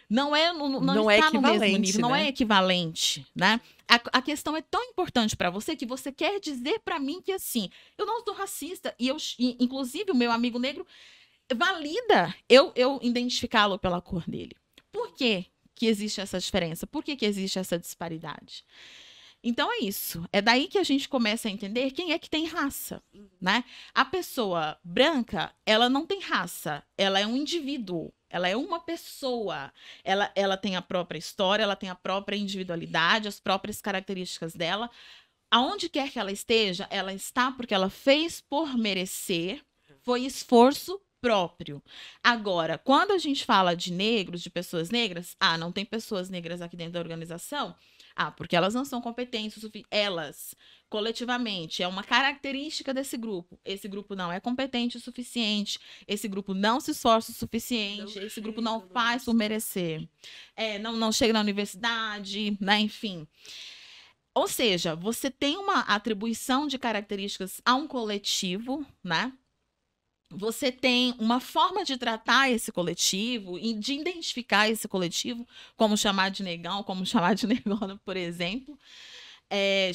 Não está no mesmo nível, não é equivalente, né? A questão é tão importante para você que você quer dizer para mim que, assim, eu não sou racista e inclusive, o meu amigo negro valida eu identificá-lo pela cor dele. Por que que existe essa diferença? Por que que existe essa disparidade? Então é isso. É daí que a gente começa a entender quem é que tem raça, né? A pessoa branca, ela não tem raça. Ela é um indivíduo. Ela é uma pessoa. Ela tem a própria história, ela tem a própria individualidade, as próprias características dela. Aonde quer que ela esteja, ela está porque ela fez por merecer, foi esforço próprio. Agora, quando a gente fala de negros, de pessoas negras, não tem pessoas negras aqui dentro da organização, porque elas não são competentes o suficiente. Elas, coletivamente, é uma característica desse grupo. Esse grupo não é competente o suficiente, esse grupo não se esforça o suficiente, esse grupo não faz por merecer. Não chega na universidade, né? Enfim. Ou seja, você tem uma atribuição de características a um coletivo, né? Você tem uma forma de tratar esse coletivo e de identificar esse coletivo, como chamar de negão, como chamar de negona, por exemplo.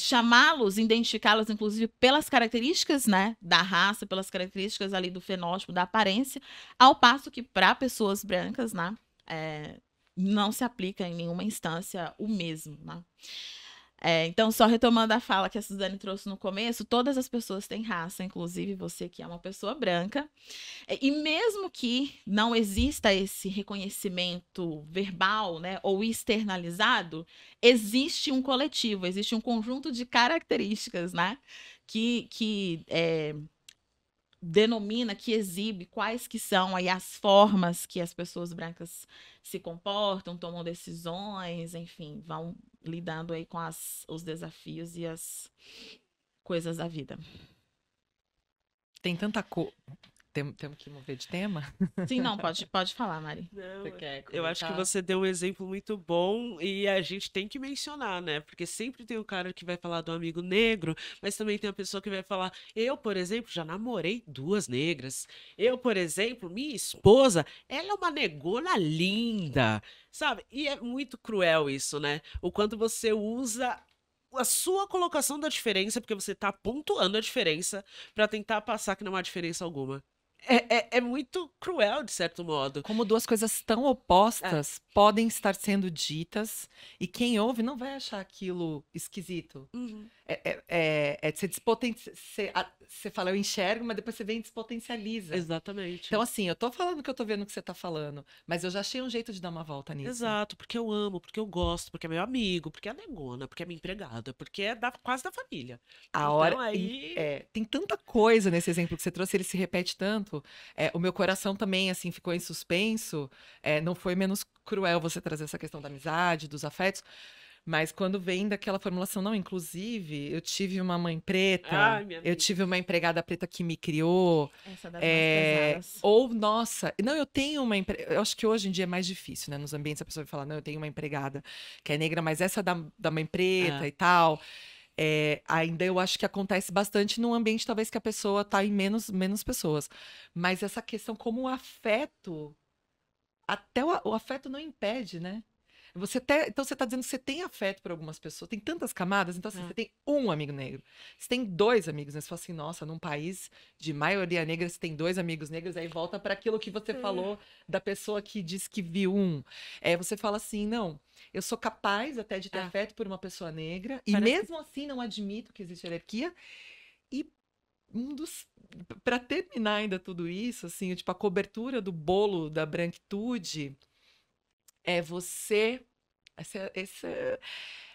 Chamá-los, identificá-los, inclusive, pelas características, né, da raça, pelas características ali do fenótipo, da aparência, ao passo que, para pessoas brancas, né, não se aplica em nenhuma instância o mesmo, né? Então, só retomando a fala que a Suzane trouxe no começo, todas as pessoas têm raça, inclusive você que é uma pessoa branca. E mesmo que não exista esse reconhecimento verbal, né, ou externalizado, existe um coletivo, existe um conjunto de características, né, que denomina, que exibe quais que são aí as formas que as pessoas brancas se comportam, tomam decisões, enfim, vão lidando aí com os desafios e as coisas da vida. Tem tanta coisa. Temos que mover de tema? Sim, não, pode falar, Mari. Não, eu acho que você deu um exemplo muito bom e a gente tem que mencionar, né? Porque sempre tem o cara que vai falar do amigo negro, mas também tem a pessoa que vai falar: eu, por exemplo, já namorei 2 negras. Eu, por exemplo, minha esposa, ela é uma negona linda, sabe? E é muito cruel isso, né? O quanto você usa a sua colocação da diferença, porque você tá pontuando a diferença pra tentar passar que não há diferença alguma. É muito cruel, de certo modo. Como 2 coisas tão opostas podem estar sendo ditas e quem ouve não vai achar aquilo esquisito. Uhum. Você você fala, eu enxergo, mas depois você vem e despotencializa. Exatamente. Então, assim, eu tô falando que eu tô vendo o que você tá falando, mas eu já achei um jeito de dar uma volta nisso. Exato, porque eu amo, porque eu gosto, porque é meu amigo, porque é negona, porque é minha empregada, porque é quase da família. Então, aí... tem tanta coisa nesse exemplo que você trouxe, ele se repete tanto. O meu coração também, assim, ficou em suspenso. Não foi menos cruel você trazer essa questão da amizade, dos afetos, Mas quando vem daquela formulação, não, inclusive, eu tive uma mãe preta, Ai, minha eu amiga. tive uma empregada preta que me criou. Essa é das mais pesadas. Ou, nossa, não, eu tenho uma empregada. Eu acho que hoje em dia é mais difícil, né? Nos ambientes a pessoa vai falar, não, eu tenho uma empregada que é negra, mas essa da mãe preta É. e tal. Ainda eu acho que acontece bastante num ambiente, talvez, que a pessoa tá em menos pessoas. Mas essa questão como o afeto, até o afeto não impede, né? Então você está dizendo que você tem afeto por algumas pessoas, tem tantas camadas, então assim, É. você tem um amigo negro, você tem dois amigos, né? Você fala assim, nossa, num país de maioria negra, você tem dois amigos negros, aí volta para aquilo que você falou da pessoa que disse que viu um. Você fala assim, não, eu sou capaz até de ter afeto por uma pessoa negra, e Parece- mesmo assim não admito que existe hierarquia, e para terminar ainda tudo isso, assim, tipo, a cobertura do bolo da branquitude é você. Essa é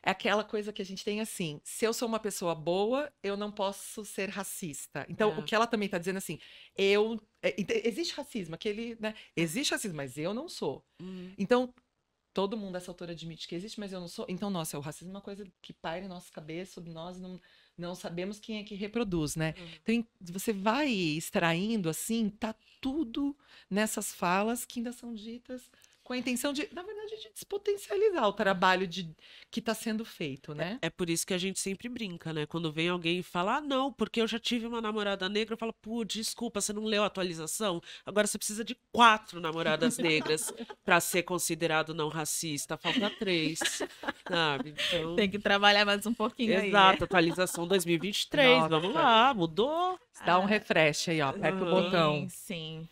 aquela coisa que a gente tem assim: se eu sou uma pessoa boa, eu não posso ser racista. Então, o que ela também está dizendo assim, existe racismo, aquele, né? Existe racismo, mas eu não sou. Uhum. Então, todo mundo nessa altura admite que existe, mas eu não sou. Então, nossa, o racismo é uma coisa que paira em nossa cabeça, sobre nós, e não sabemos quem é que reproduz, né? Então, você vai extraindo assim, tá tudo nessas falas que ainda são ditas com a intenção de, na verdade, de despotencializar o trabalho que está sendo feito, né? É por isso que a gente sempre brinca, né? Quando vem alguém e fala, ah, não, porque eu já tive uma namorada negra, eu falo, pô, desculpa, você não leu a atualização? Agora você precisa de 4 namoradas negras para ser considerado não racista. Falta 3, sabe? Então, Tem que trabalhar mais um pouquinho aí. exato, atualização 2023, vamos Nossa. lá, mudou. Dá um refresh aí, ó, aperta o botão. Sim.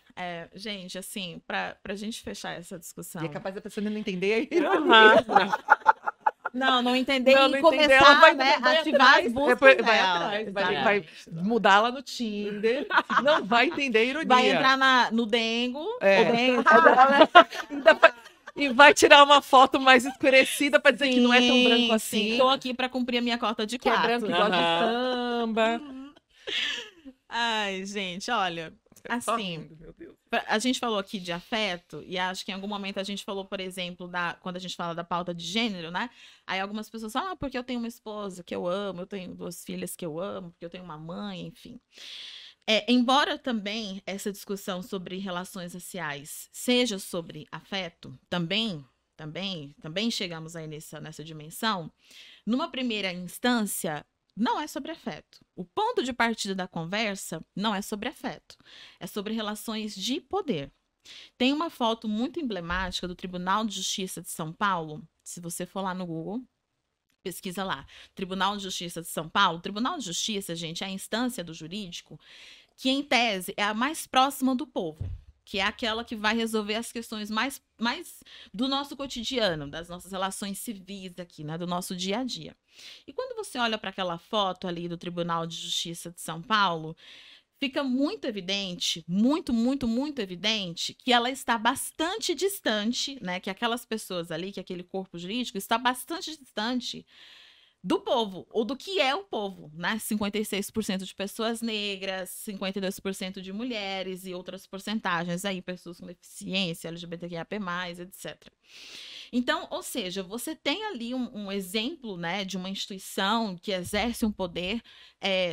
Gente, assim, pra gente fechar essa discussão. E é capaz da pessoa não entender. Não entender Não e entender, começar, ela vai né, vai ativar atrás, as buscas vai dela. atrás, vai Exatamente. mudar lá no Tinder, não vai entender a ironia. Vai entrar no Dengo, É. o Dengo. E vai tirar uma foto mais escurecida para dizer que não é tão branco assim. Sim, tô aqui pra cumprir a minha cota de Que é 4. branco e gosta de samba. Ai, gente, olha, Só assim, rindo, meu Deus. a gente falou aqui de afeto, e acho que em algum momento a gente falou, por exemplo, quando a gente fala da pauta de gênero, né? Aí algumas pessoas falam, porque eu tenho uma esposa que eu amo, eu tenho 2 filhas que eu amo, porque eu tenho uma mãe, enfim. Embora também essa discussão sobre relações raciais seja sobre afeto, também chegamos aí nessa dimensão, numa primeira instância, não é sobre afeto. O ponto de partida da conversa não é sobre afeto, é sobre relações de poder. Tem uma foto muito emblemática do Tribunal de Justiça de São Paulo, se você for lá no Google, pesquisa lá, Tribunal de Justiça de São Paulo. Tribunal de Justiça, gente, é a instância do jurídico que, em tese, é a mais próxima do povo, que é aquela que vai resolver as questões mais do nosso cotidiano, das nossas relações civis aqui, né, do nosso dia a dia. E quando você olha para aquela foto ali do Tribunal de Justiça de São Paulo, fica muito evidente, muito evidente, que ela está bastante distante, né, que aquelas pessoas ali, que aquele corpo jurídico está bastante distante do povo, ou do que é o povo, né? 56% de pessoas negras, 52% de mulheres e outras porcentagens aí, pessoas com deficiência, LGBTQIA+, etc. Então, ou seja, você tem ali um exemplo, né, de uma instituição que exerce um poder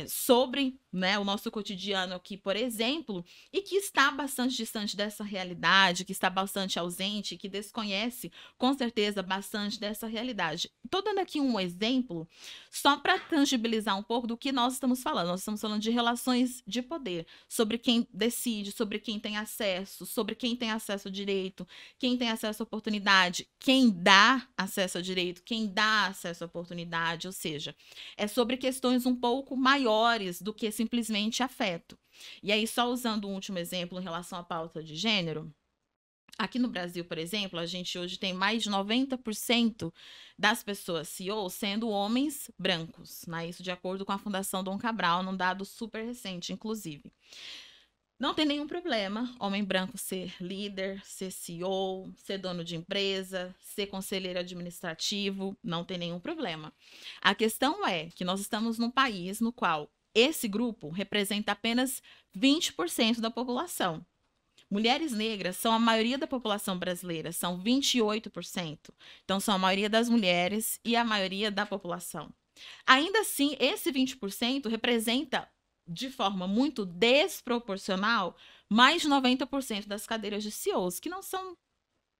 sobre, né, o nosso cotidiano aqui, por exemplo, e que está bastante distante dessa realidade, que está bastante ausente, que desconhece, com certeza, bastante dessa realidade. Estou dando aqui um exemplo só para tangibilizar um pouco do que nós estamos falando. Nós estamos falando de relações de poder, sobre quem decide, sobre quem tem acesso ao direito, quem tem acesso à oportunidade, quem dá acesso ao direito, quem dá acesso à oportunidade, ou seja, é sobre questões um pouco maiores do que simplesmente afeto. E aí, só usando um último exemplo em relação à pauta de gênero, aqui no Brasil, por exemplo, a gente hoje tem mais de 90% das pessoas CEO sendo homens brancos, né? Isso de acordo com a Fundação Dom Cabral, num dado super recente, inclusive. Não tem nenhum problema homem branco ser líder, ser CEO, ser dono de empresa, ser conselheiro administrativo, não tem nenhum problema. A questão é que nós estamos num país no qual esse grupo representa apenas 20% da população. Mulheres negras são a maioria da população brasileira, são 28%. Então, são a maioria das mulheres e a maioria da população. Ainda assim, esse 20% representa, de forma muito desproporcional, mais de 90% das cadeiras de CEOs, que não são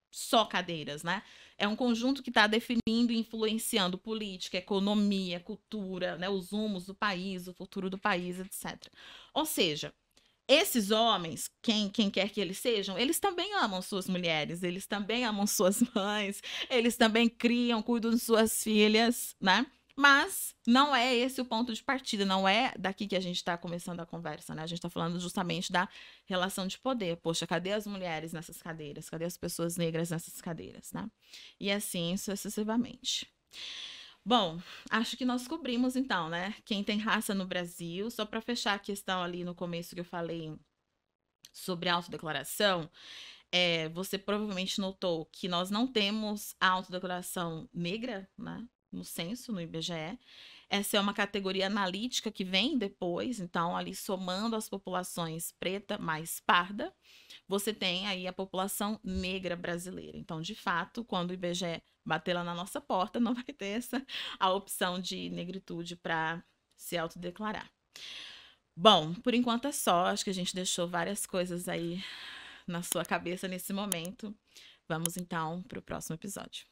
só cadeiras, né? É um conjunto que está definindo e influenciando política, economia, cultura, né? Os rumos do país, o futuro do país, etc. Ou seja, esses homens, quem quer que eles sejam, eles também amam suas mulheres, eles também amam suas mães, eles também criam, cuidam de suas filhas, né? Mas não é esse o ponto de partida, não é daqui que a gente está começando a conversa, né? A gente está falando justamente da relação de poder. Poxa, cadê as mulheres nessas cadeiras? Cadê as pessoas negras nessas cadeiras, né? E assim sucessivamente. Bom, acho que nós cobrimos então, né? Quem tem raça no Brasil. Só para fechar a questão ali no começo que eu falei sobre autodeclaração, você provavelmente notou que nós não temos a autodeclaração negra, né? No censo, no IBGE. Essa é uma categoria analítica que vem depois, então, ali somando as populações preta mais parda, você tem aí a população negra brasileira. Então, de fato, quando o IBGE bater lá na nossa porta, não vai ter a opção de negritude para se autodeclarar. Bom, por enquanto é só. Acho que a gente deixou várias coisas aí na sua cabeça nesse momento. Vamos então para o próximo episódio.